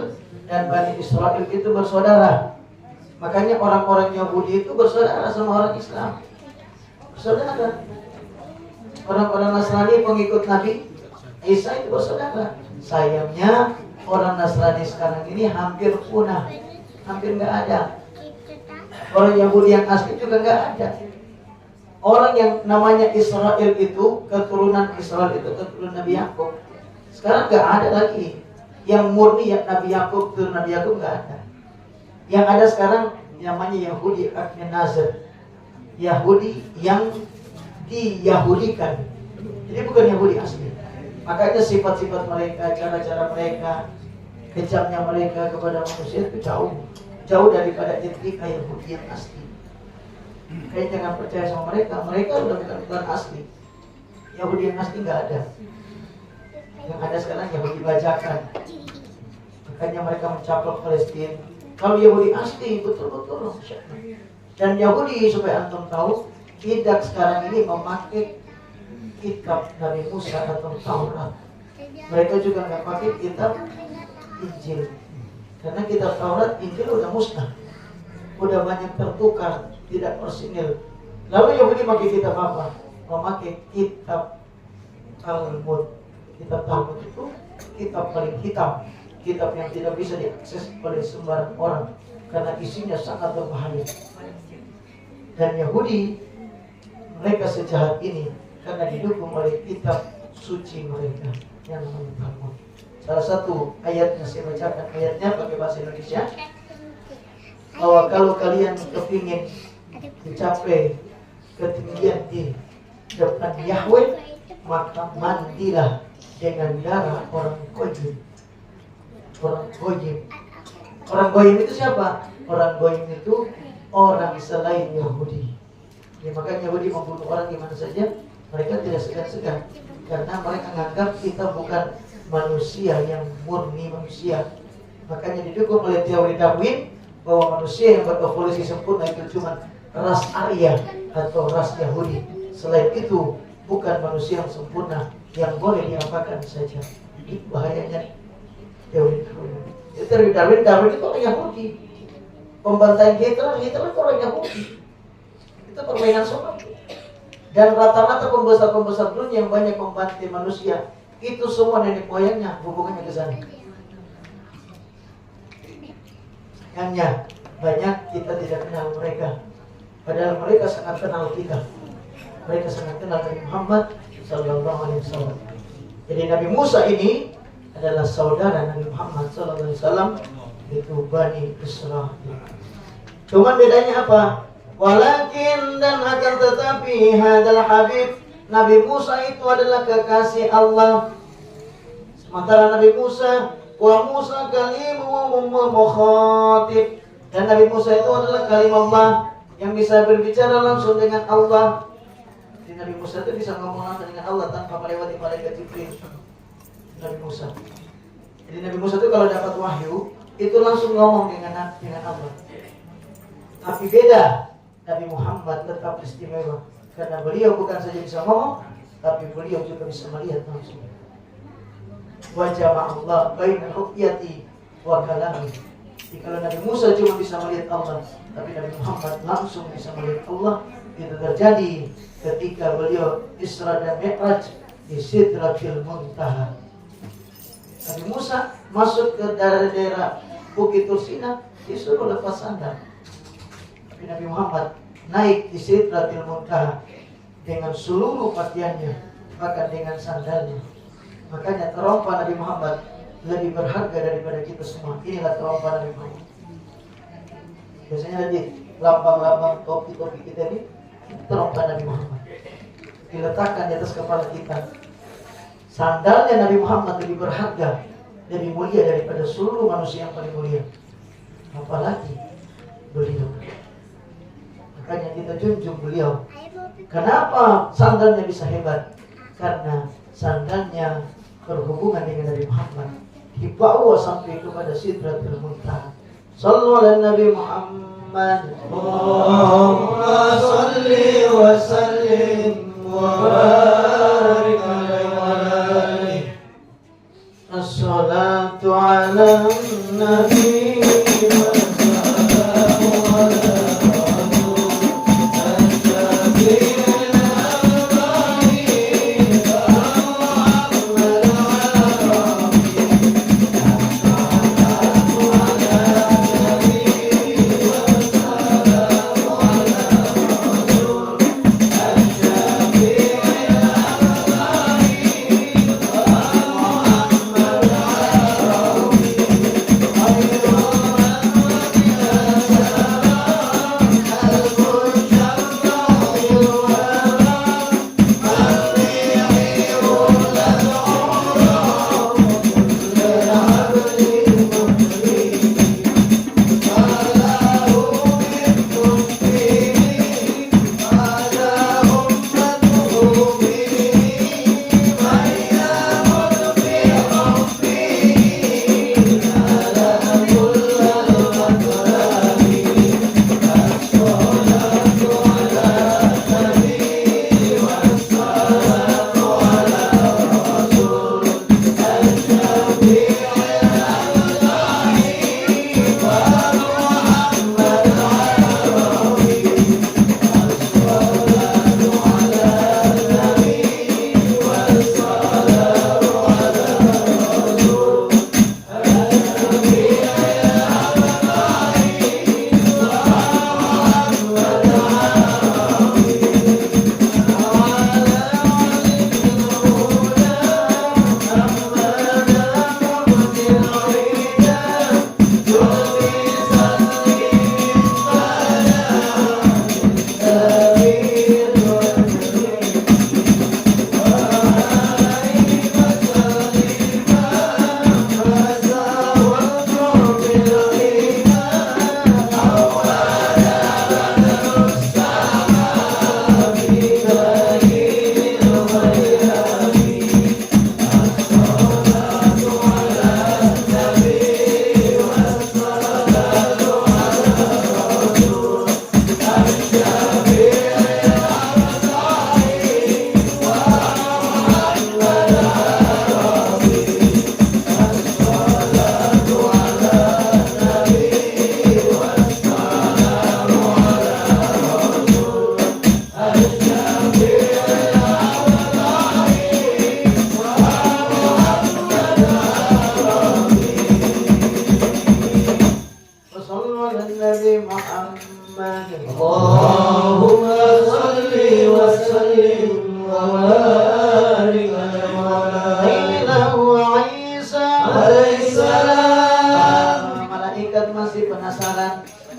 dan Bani Israel itu bersaudara. Makanya orang-orang Yahudi itu bersaudara sama orang Islam. Bersaudara. Orang-orang Nasrani pengikut Nabi Isa itu bersaudara. Sayangnya orang Nasrani sekarang ini hampir punah. Hampir nggak ada. Orang Yahudi yang asli juga nggak ada. Orang yang namanya Israel itu, keturunan Israel itu keturunan Nabi Yakub. Sekarang nggak ada lagi. Yang murni ya Nabi Yakub, keturunan Nabi Yakub nggak ada. Yang ada sekarang namanya Yahudi Ashkenaz, Yahudi yang diyahudikan. Jadi bukan Yahudi asli. Makanya sifat-sifat mereka, cara-cara mereka, kejamnya mereka kepada manusia itu jauh daripada etika Yahudi yang asli. Kalian jangan percaya sama mereka. Mereka udah bukan asli. Yahudi yang asli nggak ada. Yang ada sekarang Yahudi bajakan. Makanya mereka mencaplok Palestina. Kalau Yahudi asli betul-betul. Dan Yahudi supaya antum tahu, tidak sekarang ini memakai kitab Nabi Musa atau Taurat. Mereka juga nggak pakai kitab Injil. Karena kitab Taurat, Injil udah musnah. Udah banyak tertukar, tidak orsinil. Lalu Yahudi pakai kitab apa? Memakai kitab Talmud. Kitab Talmud itu kitab paling hitam. Kitab yang tidak bisa diakses oleh sembarang orang karena isinya sangat berbahaya. Dan Yahudi, mereka sejahat ini karena didukung oleh kitab suci mereka yang namanya Talmud. Salah satu ayatnya saya bacakan, ayatnya pakai bahasa Indonesia, bahwa kalau kalian kepingin mencapai ketinggian di depan Yahweh, maka mandilah dengan darah orang Goyim. Orang Goyim. Orang Goyim itu siapa? Orang Goyim itu orang selain Yahudi. Ya, makanya Yahudi membunuh orang di mana saja, mereka tidak segan-segan karena mereka menganggap kita bukan manusia yang murni manusia. Makanya didukung oleh teori Darwin bahwa manusia yang berevolusi sempurna itu cuma ras Arya atau ras Yahudi. Selain itu bukan manusia yang sempurna yang boleh diapakan saja. Ini bahayanya teori Darwin. Darwin itu orang Yahudi. Pembantaian Hitler itu orang Yahudi. Itu permainan sobat. Dan rata-rata pembesar-pembesar dunia yang banyak membantai manusia, itu semua nenek moyangnya hubungannya ke sana. Hanya banyak kita tidak kenal mereka. Padahal mereka sangat kenal kita. Mereka sangat kenal Nabi Muhammad sallallahu alaihi wasallam. Jadi Nabi Musa ini adalah saudara Nabi Muhammad sallallahu alaihi wasallam, itu Bani Israil. Cuman bedanya apa? Walakin dan akan tetapi hadal Habib, Nabi Musa itu adalah kekasih Allah. Sementara Nabi Musa wa Musa kalimu wa mukhatib, dan Nabi Musa itu adalah kalim Allah yang bisa berbicara langsung dengan Allah. Jadi Nabi Musa itu bisa ngomong langsung dengan Allah tanpa melewati malaikat Jibril. Nabi Musa. Jadi Nabi Musa itu kalau dapat wahyu itu langsung ngomong dengan Allah. Tapi beda, Nabi Muhammad tetap istimewa karena beliau bukan saja bisa ngomong, tapi beliau juga bisa melihat langsung. Wa jama'allah baina ru'yati wa kalami. Jadi kalau Nabi Musa cuma bisa melihat Allah, tapi Nabi Muhammad langsung bisa melihat Allah. Itu terjadi ketika beliau Isra dan Mi'raj di Sidratil Muntaha. Nabi Musa masuk ke daerah Bukit Tursina, disuruh lepas sandal. Tapi Nabi Muhammad naik di Sidratil Muntaha dengan seluruh pakaiannya bahkan dengan sandalnya. Makanya terompa Nabi Muhammad lebih berharga daripada kita semua. Inilah terompa Nabi Muhammad. Biasanya di lambang-lambang topi-topi kita ini terompa Nabi Muhammad diletakkan di atas kepala kita. Sandalnya Nabi Muhammad lebih berharga, lebih mulia daripada seluruh manusia yang paling mulia. Apalagi beliau. Makanya kita junjung beliau. Kenapa sandalnya bisa hebat? Karena sandalnya berhubungan dengan Nabi Muhammad, dibawa sampai kepada Sidratul Muntaha. Sallu ala Nabi Muhammad. Allahumma salli wa sallim wa barik alaihi. As-salatu ala Nabi wa salamu ala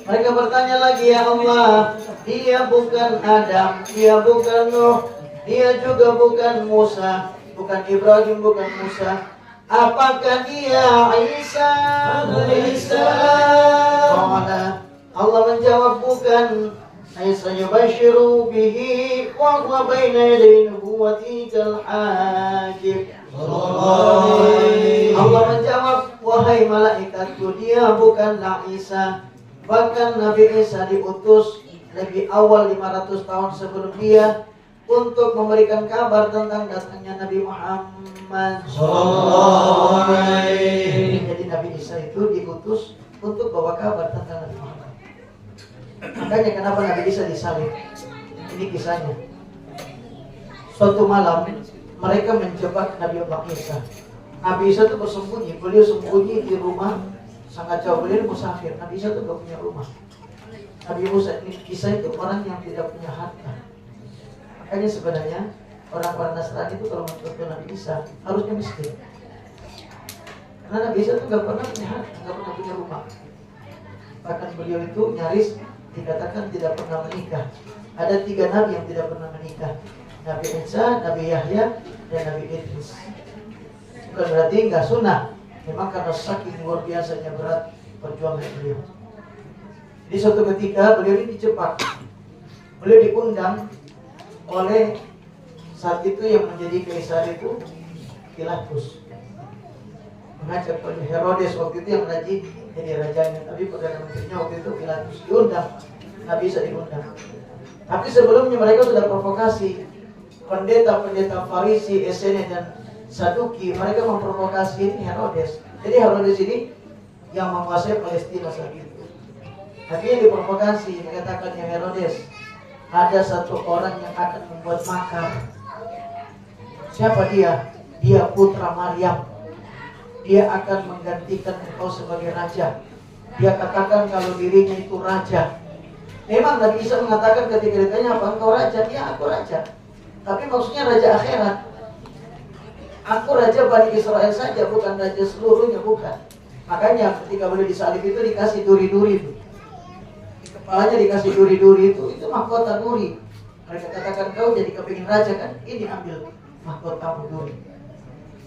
Mereka bertanya lagi, ya Allah, dia bukan Adam, dia bukan Nuh, dia juga bukan Musa, bukan Ibrahim, bukan Musa. Apakah dia Isa alaihissalam? Allah menjawab, bukan. Isa yubashiru bihi wa huwa baina yaday nubuwwati kal hajib. Allah menjawab, wahai malaikatku, dia bukanlah Isa. Bahkan Nabi Isa diutus lebih awal 500 tahun sebelum dia untuk memberikan kabar tentang datangnya Nabi Muhammad sallallahu alaihi. Jadi Nabi Isa itu diutus untuk bawa kabar tentang Nabi Muhammad. Makanya kenapa Nabi Isa disalib? Ini kisahnya. Suatu malam mereka menjebak Nabi Isa. Nabi Isa itu bersembunyi, beliau sembunyi di rumah sangat jauh, beliau musafir. Nabi Isa itu gak punya rumah. Nabi Isa itu orang yang tidak punya harta. Makanya sebenarnya orang-orang Nasrani itu kalau menurut Nabi Isa harusnya miskin. Karena Nabi Isa itu nggak pernah punya rumah. Bahkan beliau itu nyaris dikatakan tidak pernah menikah. Ada 3 nabi yang tidak pernah menikah. Nabi Isa, Nabi Yahya, dan Nabi Idris. Bukan berarti nggak sunnah. Memang karena saking luar biasanya berat perjuangan beliau. Di suatu ketika beliau ini dijebak. Beliau diundang oleh saat itu yang menjadi kaisar itu Pilatus. Mengajak oleh Herodes waktu itu yang lagi jadi rajanya. Tapi perdana menterinya waktu itu Pilatus diundang. Nabi Isa diundang. Tapi sebelumnya mereka sudah provokasi. Pendeta-pendeta Farisi, Esene dan Saduki, mereka memprovokasi ini Herodes. Jadi Herodes ini yang menguasai Palestina saat itu. Akhirnya diprovokasi, dikatakan ya Herodes, ada satu orang yang akan membuat makar. Siapa dia? Dia putra Maryam. Dia akan menggantikan engkau sebagai raja. Dia katakan kalau dirinya itu raja. Memang Nabi Isa mengatakan ketika ditanya apa engkau raja? Ya aku raja. Tapi maksudnya raja akhirat. Aku raja Bani Israel saja, bukan raja seluruhnya, bukan. Makanya ketika beliau disalib itu dikasih duri-duri itu. Di kepalanya dikasih duri-duri itu mahkota duri. Mereka katakan kau jadi kepingin raja kan? Ini ambil mahkotamu duri.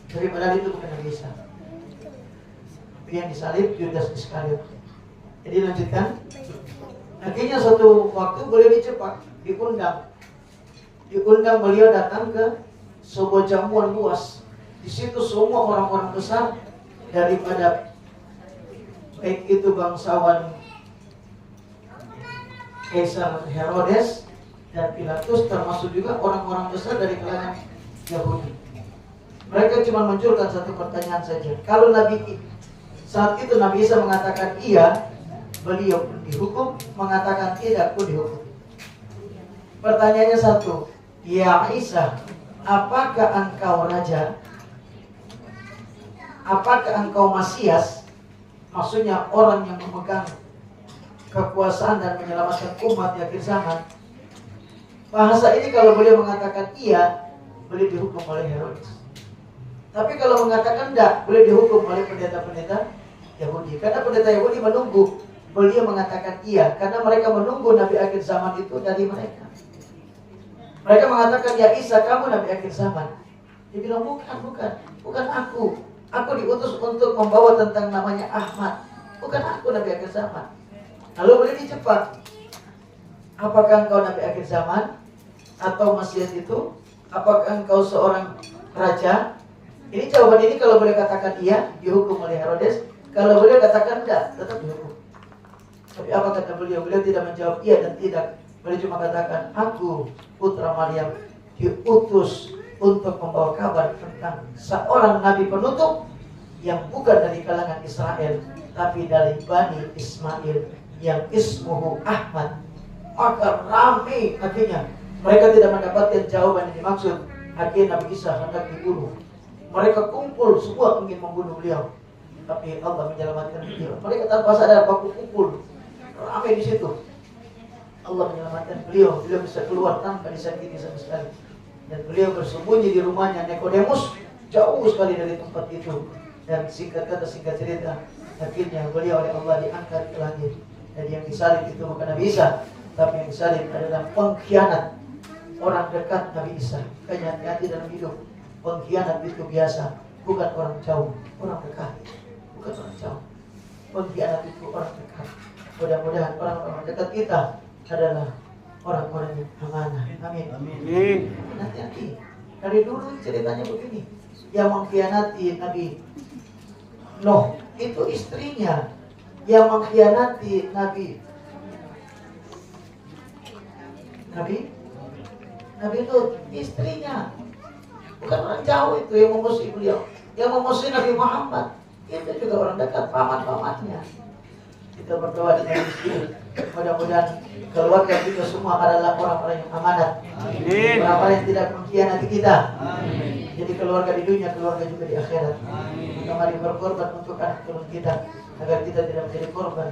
Daripada itu bukan Nabi Isa. Yang disalib Judas Iskariot. Jadi lanjutkan. Akhirnya suatu waktu beliau dicepak, diundang beliau datang ke sebuah jamuan luas. Di situ semua orang-orang besar daripada baik itu bangsawan Kaisar Herodes dan Pilatus, termasuk juga orang-orang besar dari kalangan Yahudi. Mereka cuma munculkan satu pertanyaan saja. Kalau saat itu Nabi Isa mengatakan iya, beliau pun dihukum, mengatakan tidak pun dihukum. Pertanyaannya satu, ya Isa, apakah engkau raja? Apakah engkau Masias? Maksudnya orang yang memegang kekuasaan dan menyelamatkan umat di akhir zaman. Bahasa ini kalau beliau mengatakan iya, beliau dihukum oleh Herodes. Tapi kalau mengatakan tidak, beliau dihukum oleh pendeta-pendeta Yahudi. Karena pendeta Yahudi menunggu beliau mengatakan iya, karena mereka menunggu Nabi akhir zaman itu dari mereka. Mereka mengatakan ya Isa, kamu Nabi akhir zaman. Dia bilang bukan aku. Aku diutus untuk membawa tentang namanya Ahmad. Bukan aku Nabi akhir zaman. Lalu beliau dicepat. Apakah engkau Nabi akhir zaman? Atau Masias itu? Apakah engkau seorang raja? Ini jawaban ini kalau boleh katakan iya, dihukum oleh Herodes. Kalau boleh katakan tidak, tetap dihukum. Tapi apa kata beliau? Beliau tidak menjawab iya dan tidak. Beliau cuma katakan, aku putra Maryam diutus untuk membawa kabar tentang seorang nabi penutup yang bukan dari kalangan Israel, tapi dari Bani Ismail yang ismuhu Ahmad. Maka ramai akhirnya mereka tidak mendapatkan jawaban yang dimaksud. Akhirnya Nabi Isa hendak dibunuh. Mereka kumpul semua ingin membunuh beliau, tapi Allah menyelamatkan beliau. Mereka tanpa sadar waktu kumpul ramai di situ, Allah menyelamatkan beliau. Beliau bisa keluar tanpa disakiti sama sekali. Dan beliau bersembunyi di rumahnya Nikodemus, jauh sekali dari tempat itu. Dan singkat cerita, akhirnya beliau oleh Allah diangkat ke langit. Dan yang disalib itu bukan Nabi Isa, tapi yang disalib adalah pengkhianat orang dekat Nabi Isa. Hati-hati dalam hidup. Pengkhianat itu biasa, bukan orang jauh, orang dekat. Bukan orang jauh. Pengkhianat itu orang dekat. Mudah-mudahan orang-orang dekat kita adalah orang-orang yang amanah. Amin. Amin. Hati-hati. Dari dulu ceritanya begini. Yang mengkhianati Nabi Nuh itu istrinya. Yang mengkhianati Nabi Lut istrinya. Bukan orang jauh itu yang memusuhi beliau. Yang memusuhi Nabi Muhammad itu juga orang dekat, paman-pamannya. Kita berdoa dengan istri. Mudah-mudahan keluarga kita semua adalah orang-orang yang amanat. Amin. Orang-orang yang tidak mengkhianati kita. Amin. Jadi keluarga di dunia, keluarga juga di akhirat. Kita mari berkorban untuk anak turun kita, agar kita tidak menjadi korban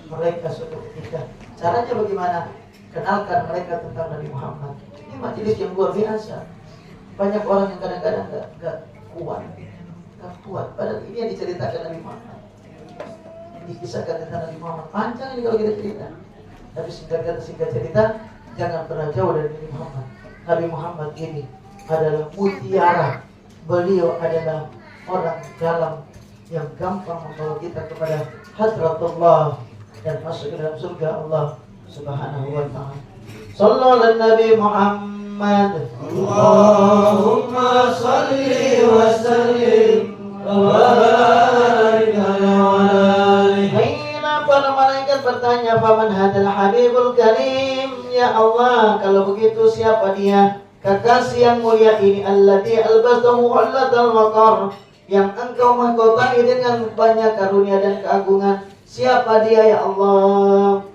mereka suatu ketika. Caranya bagaimana? Kenalkan mereka tentang Nabi Muhammad. Ini majelis yang luar biasa. Banyak orang yang kadang-kadang nggak kuat. Padahal ini yang diceritakan Nabi Muhammad. Dikisahkan tentang Nabi Muhammad. Panjang ini kalau kita cerita. Tapi singkat cerita, jangan pernah jauh dari Nabi Muhammad. Nabi Muhammad ini adalah mutiara. Beliau adalah orang dalam yang gampang membawa kita kepada hadratullah dan masuk ke dalam surga Allah Subhanahu wa ta'ala. Sallallahu alaihi Nabi Muhammad. Allahumma salli wa sallim wa barik alaihi. Para malaikat bertanya, "Faman hadal habibul karim?" Ya Allah, kalau begitu siapa dia? Kekasih yang mulia ini, allati albasahu hullatal waqar, yang engkau mahkotai dengan banyak karunia dan keagungan. Siapa dia ya Allah?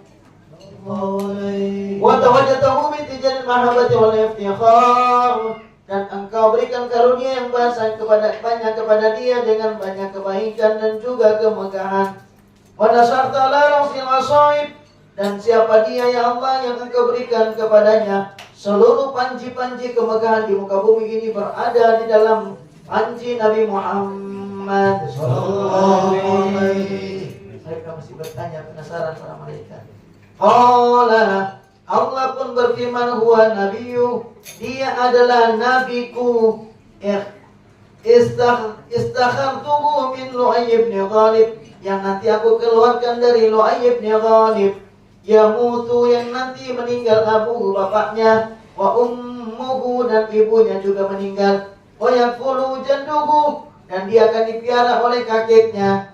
Wa tawajjatahu bi tijaril mahabbati wal iftikhar, dan engkau berikan karunia yang banyak kepada dia dengan banyak kebaikan dan juga kemegahan. Wa nasarta la rasil asaib, dan siapa dia ya Allah yang engkau berikan kepadanya seluruh panji-panji kemegahan di muka bumi ini berada di dalam panji Nabi Muhammad sallallahu alaihi. Mereka masih bertanya, penasaran para malaikat. Qala, Allah pun berfirman, huwa nabiyyu, dia adalah nabiku. Istakhartuhu min Lu'ay ibn Ghalib, yang nanti aku keluarkan dari Lu'ay ibn Ghalib. Yamutu, yang nanti meninggal abuhu, bapaknya, wa ummuhu, dan ibunya juga meninggal. Wa yakfulu jadduhu, dan dia akan dipiara oleh kakeknya.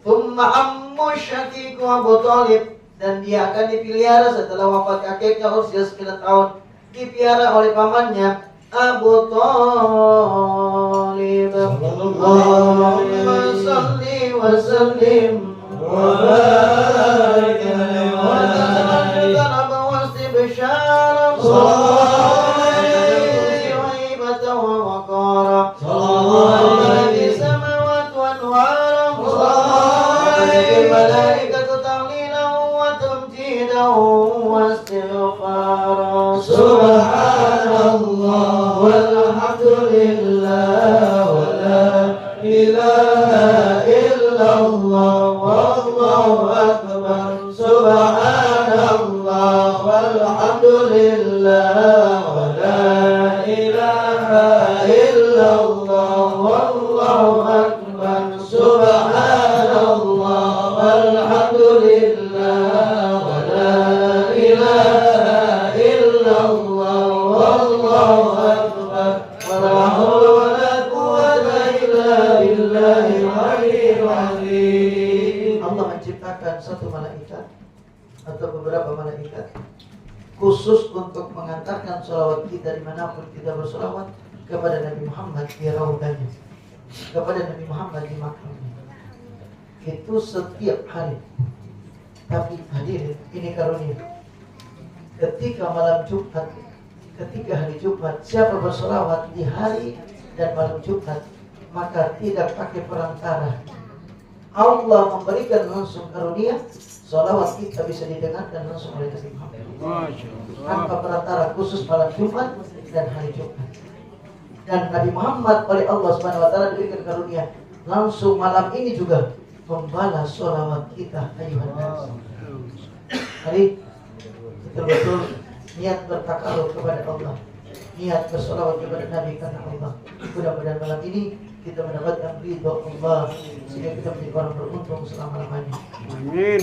Thumma ammu syaqiqu Abu Thalib, dan dia akan dipelihara setelah wafat kakeknya usia 9 tahun, dipiara oleh pamannya Abu Thalib. Allahumma salli wa sallim wa barik alaihi wa sallam wa istibshara alaihi wa ibata wa waqara alaihi samawati wa anwara alaihi malaikatu ta'lilahu wa tamjidahu wa istighfara. Subhanallah walhamdulillah wa la ilaha illallah wallahu akbar. Subhanallah walhamdulillah wa la ilaha illallah wallahu akbar. Subhanallah walhamdulillah wa la ilaha illallah wallahu akbar. Wala haula wala quwwata illa billahil aliyyil azim. Allah menciptakan satu malaikat atau beberapa malaikat khusus untuk mengantarkan sholawat kita dimanapun kita bersolawat kepada Nabi Muhammad di raudhanya, kepada Nabi Muhammad di makamnya. Itu setiap hari. Tapi hadirin, ini karunia. Ketika malam Jumat, ketika hari Jumat, siapa bersolawat di hari dan malam Jumat, maka tidak pakai perantara. Allah memberikan langsung karunia, sholawat kita bisa didengarkan langsung oleh Nabi Muhammad tanpa perantara, khusus malam Jumat dan hari Jumat. Dan Nabi Muhammad oleh Allah Subhanahu wa taala diberikan karunia langsung malam ini juga membalas sholawat kita. Ayuhan nas. Hari betul-betul niat bertakarub kepada Allah, niat bersolawat kepada Nabi karena Allah. Mudah-mudahan malam ini kita mendapatkan ridho Allah sehingga kita menjadi orang beruntung selama-lamanya. Amin.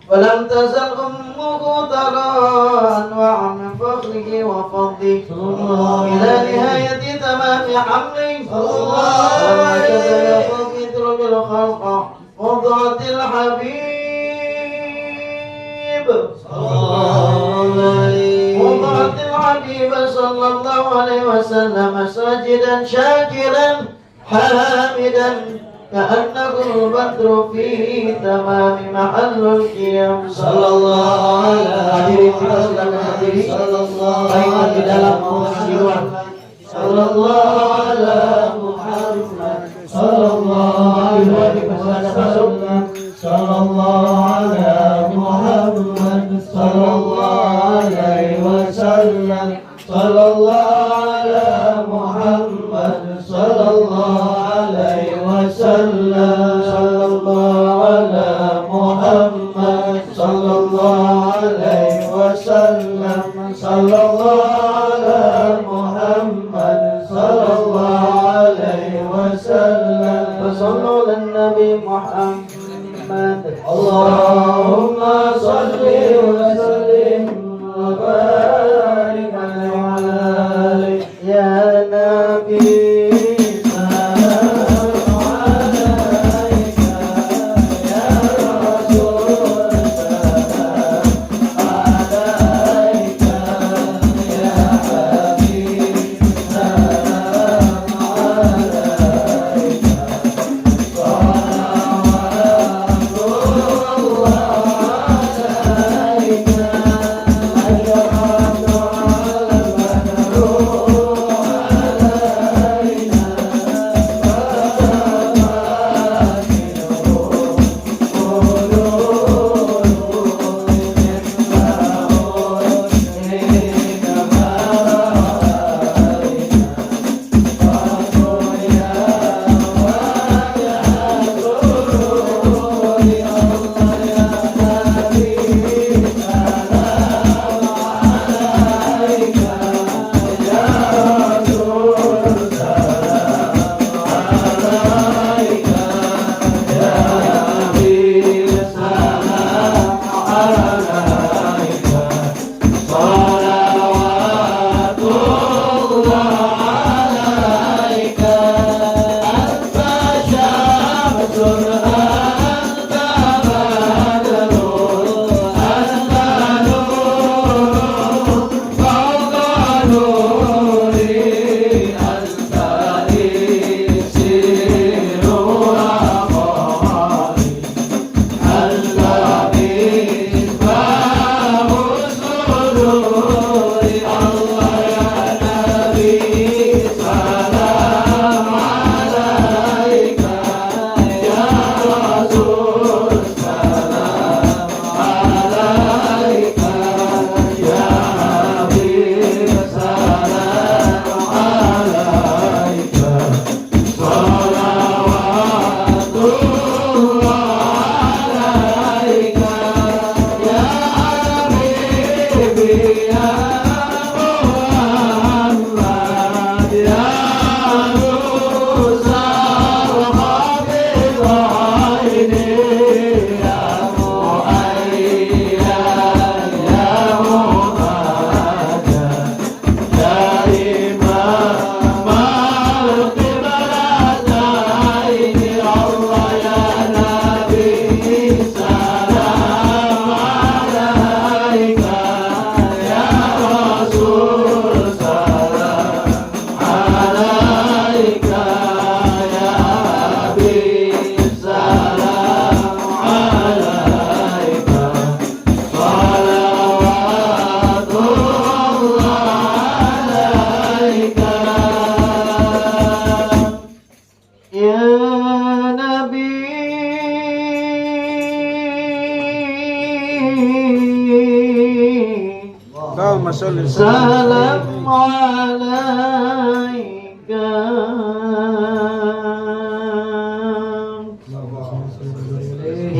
Walam tazal ummuhu taran wa min fakhrihi wa fadli ila nihayati tamami hamli sallallahu alaihi wa sallam bil khalqa wadhatil habib sallallahu alaihi wadhatil habib sallallahu alaihi wasallam sajidan syakiran hamidan ka'annahu badru fi tamami mahallul qiyam sallallahu alaihi hadirin sallallahu baik di dalam maupun di luar sallallahu alaihi Muhammad sallallahu alaihi wasallam sallallahu alaihi Muhammad sallallahu alaihi wasallam sallallahu alaihi اللهم صل وسلم وبارك عليه يا نبي سلام عليك يا رسول سلام عليك يا حبيب سلام عليك Salam alaika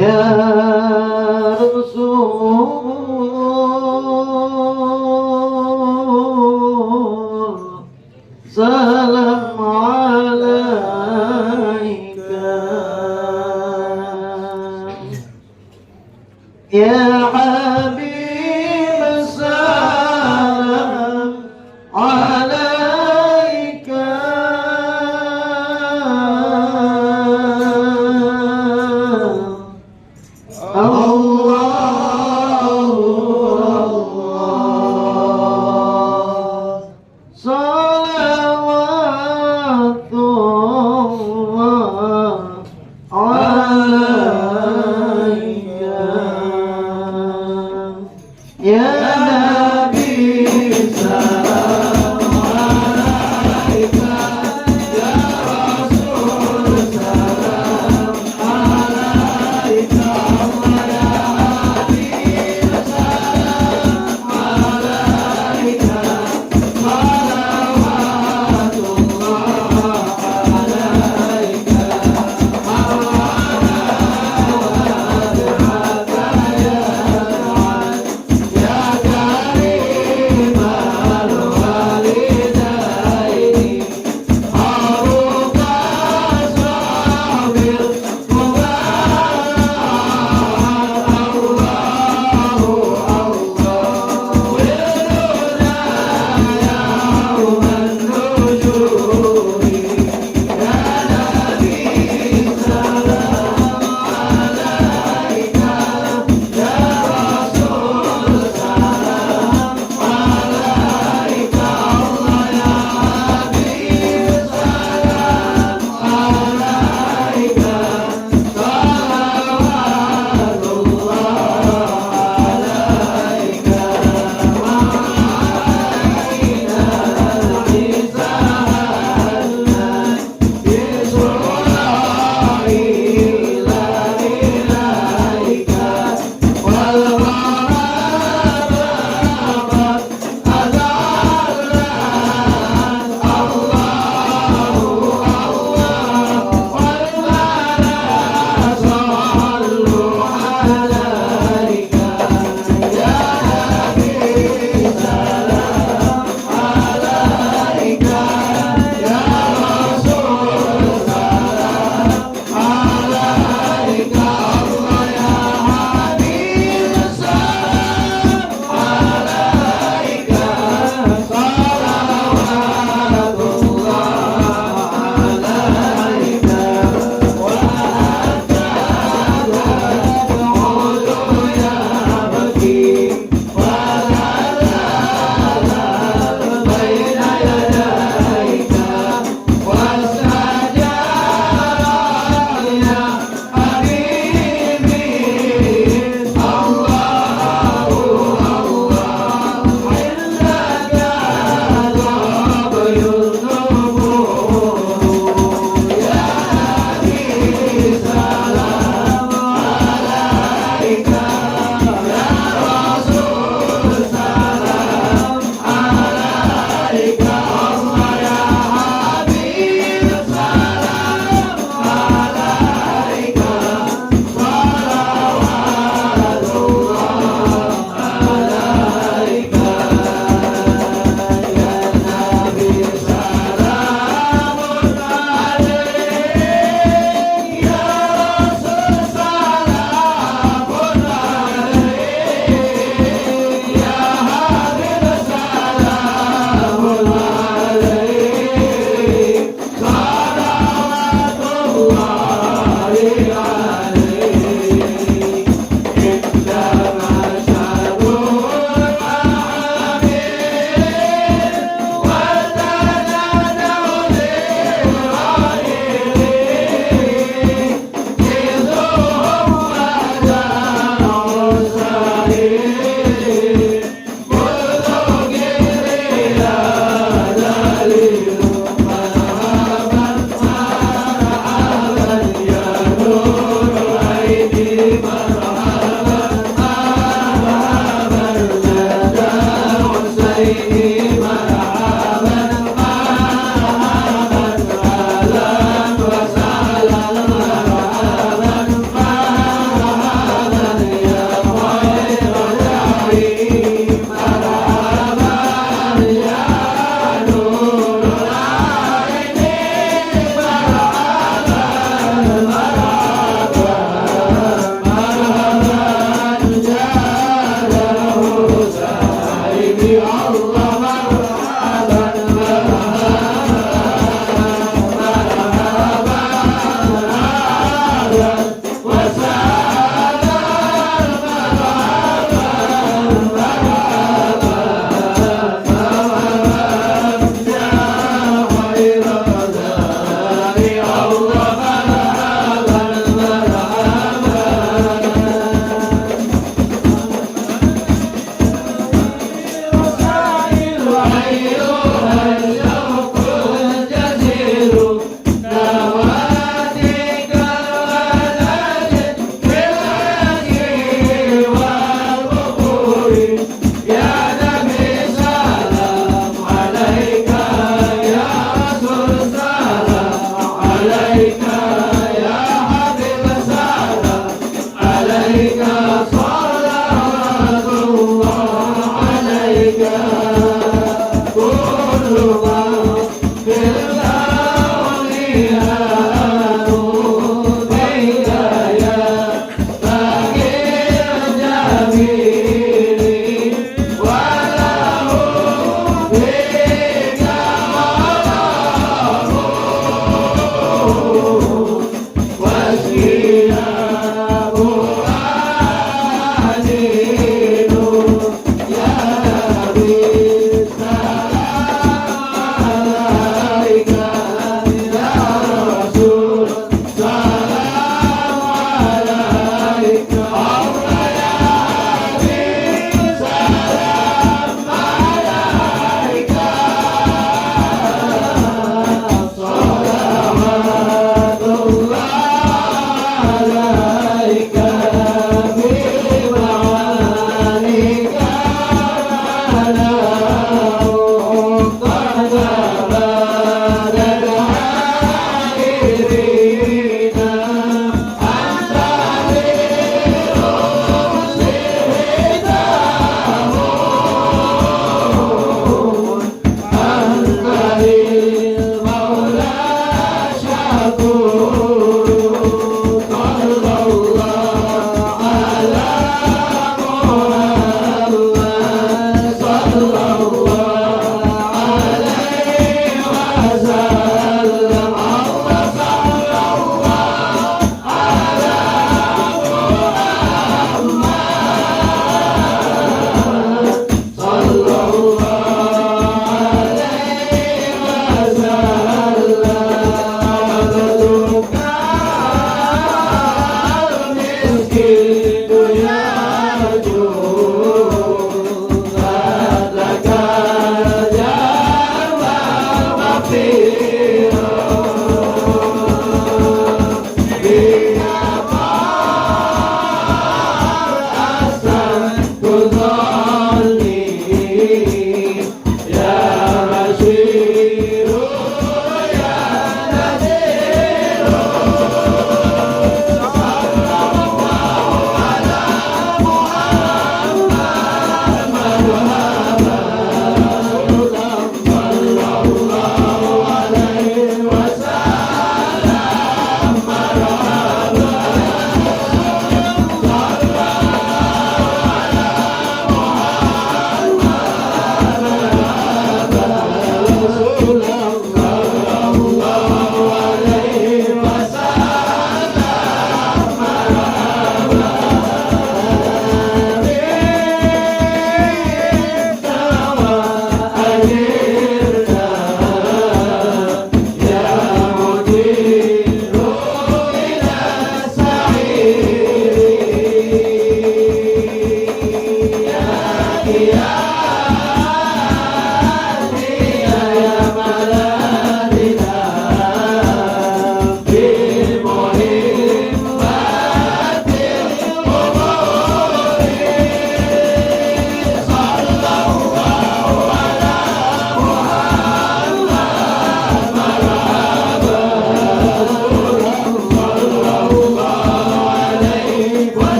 ya Rasul, salam alaika ya Habib. Salawat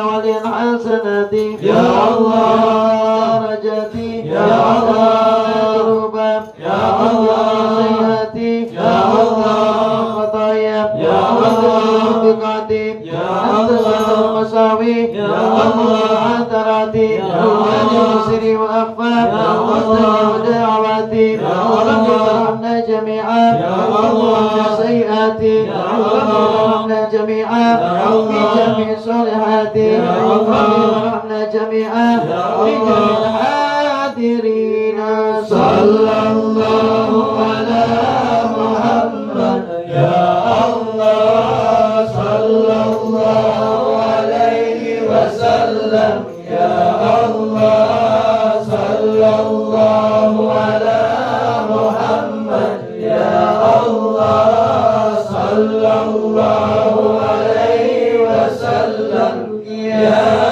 ولي الحسنات يا الله. درجاتي يا الله. يا الله. سيئاتي يا الله. خطايا يا الله. بقعتي يا أنت الله. المساوي يا الله. عثراتي يا الله. سري وأخفى يا الله. واستجب دعواتي يا رب الله. ارحمنا جميعا يا الله. سيئاتي يا الله. ارحمنا جميعا يا الله. في جميع صالحاتي يا الله. ارحمنا جميعا يا في جميع الله. الحاضرين صلى الله على محمد يا الله. صلى الله عليه وسلم يا الله. صلى الله على محمد يا الله. صلى الله عليه وسلم يا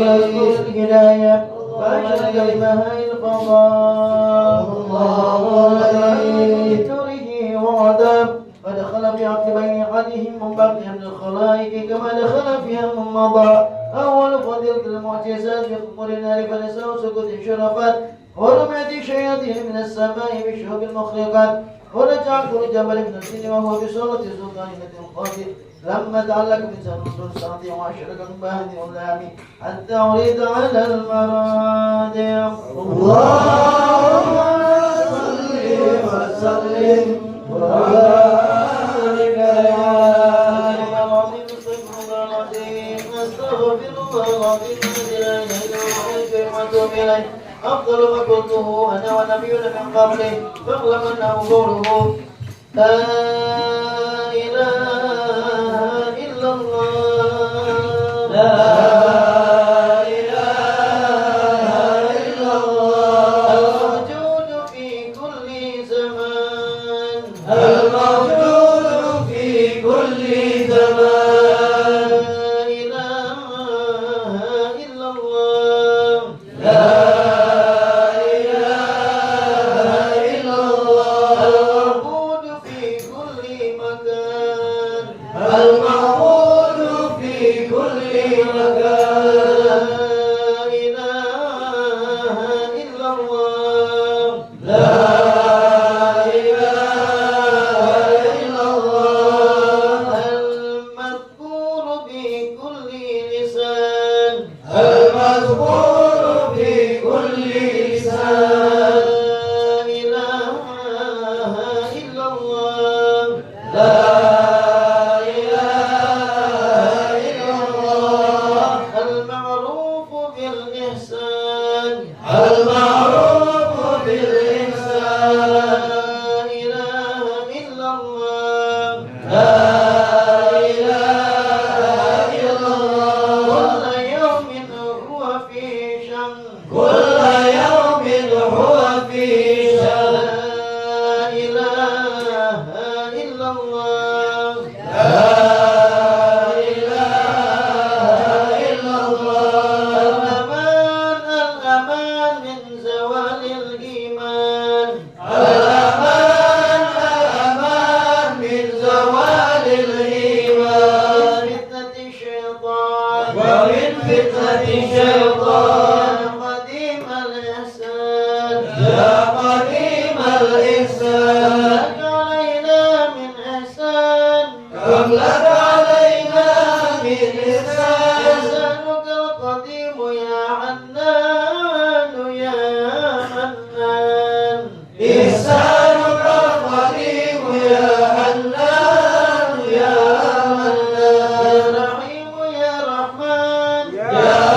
الهداية فأشهد كلمها الفضاء الله عليه بنوره وعذاب فدخل في عقبين أحدهم من بقي من الخلائق كما دخل فيها من مضى أول فضيلة المعجزات في قبور النار فنساء سكوت شرفات ولم يأتي شياطين من السماء بشهب المخلوقات ورجع كل جبل من الدين وهو بصورة سلطانية قاتل لما تعلق بإنسان رسول سعدي وعشرة بهد أولامي حتى أريد على المرادع اللهم صل وسلم وبارك يا العظيم استغفر العظيم استغفر الله العظيم لا إله إلا هو الحي وأتوب إليه أفضل ما قلته أنا ونبينا من قبلي فاعلم أنه قوله لا إله إلا الله لا إله إلا الله الموجود في كل زمان الموجود في كل زمان لا إله إلا الله لا المعبود في كل مكان لا إله إلا الله لا إله إلا الله المذكور بكل لسان المذكور في كل لسان لا إله إلا الله لا المعروف بالإحسان لا إله إلا الله لا إله إلا الله كل يوم هو في شأن كل يوم هو في شأن لا إله إلا الله لا الشيطان قديم الإحسان يا قديم الإحسان لك علينا من إحسان كم لك علينا من إحسان إحسانك القديم يا حنان يا منان إحسانك القديم يا حنان يا منان يا رحيم يا رحمن يا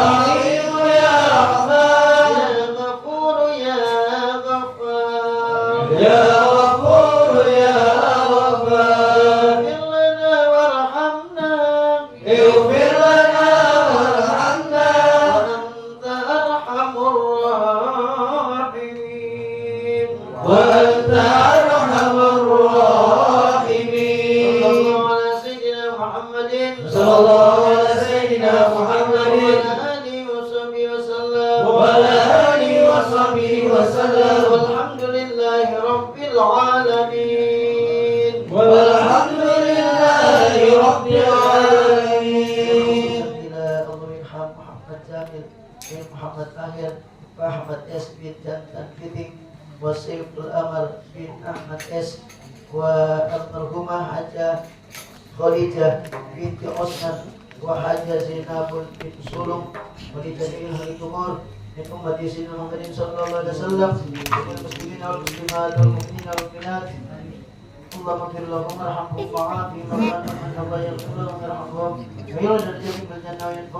يا غفور يا غفار اغفر لنا وارحمنا اغفر لنا وارحمنا وأنت أرحم الراحمين وأنت أرحم الراحمين صلى الله على سيدنا محمد وعلى آله وصحبه وسلم والحمد لله رب العالمين. رب العالمين. إلى الله يرحم محمد جامل بن محمد طاهر وأحمد S bin Jantan Fiting وسيف الأمر bin Ahmad S والمرحومة حاجة خديجة بنت عثمان وحاجة زينب بنت سلم ولجميع أهل الأمور من أمة سيدنا محمد صلى الله عليه وسلم والمسلمين والمسلمات والمؤمنين والمؤمنات اللهم اغفر لهم وارحمهم وعافهم وعافهم الله يغفر لهم ويرحمهم ويرجى الجنة بالجنة وينفعهم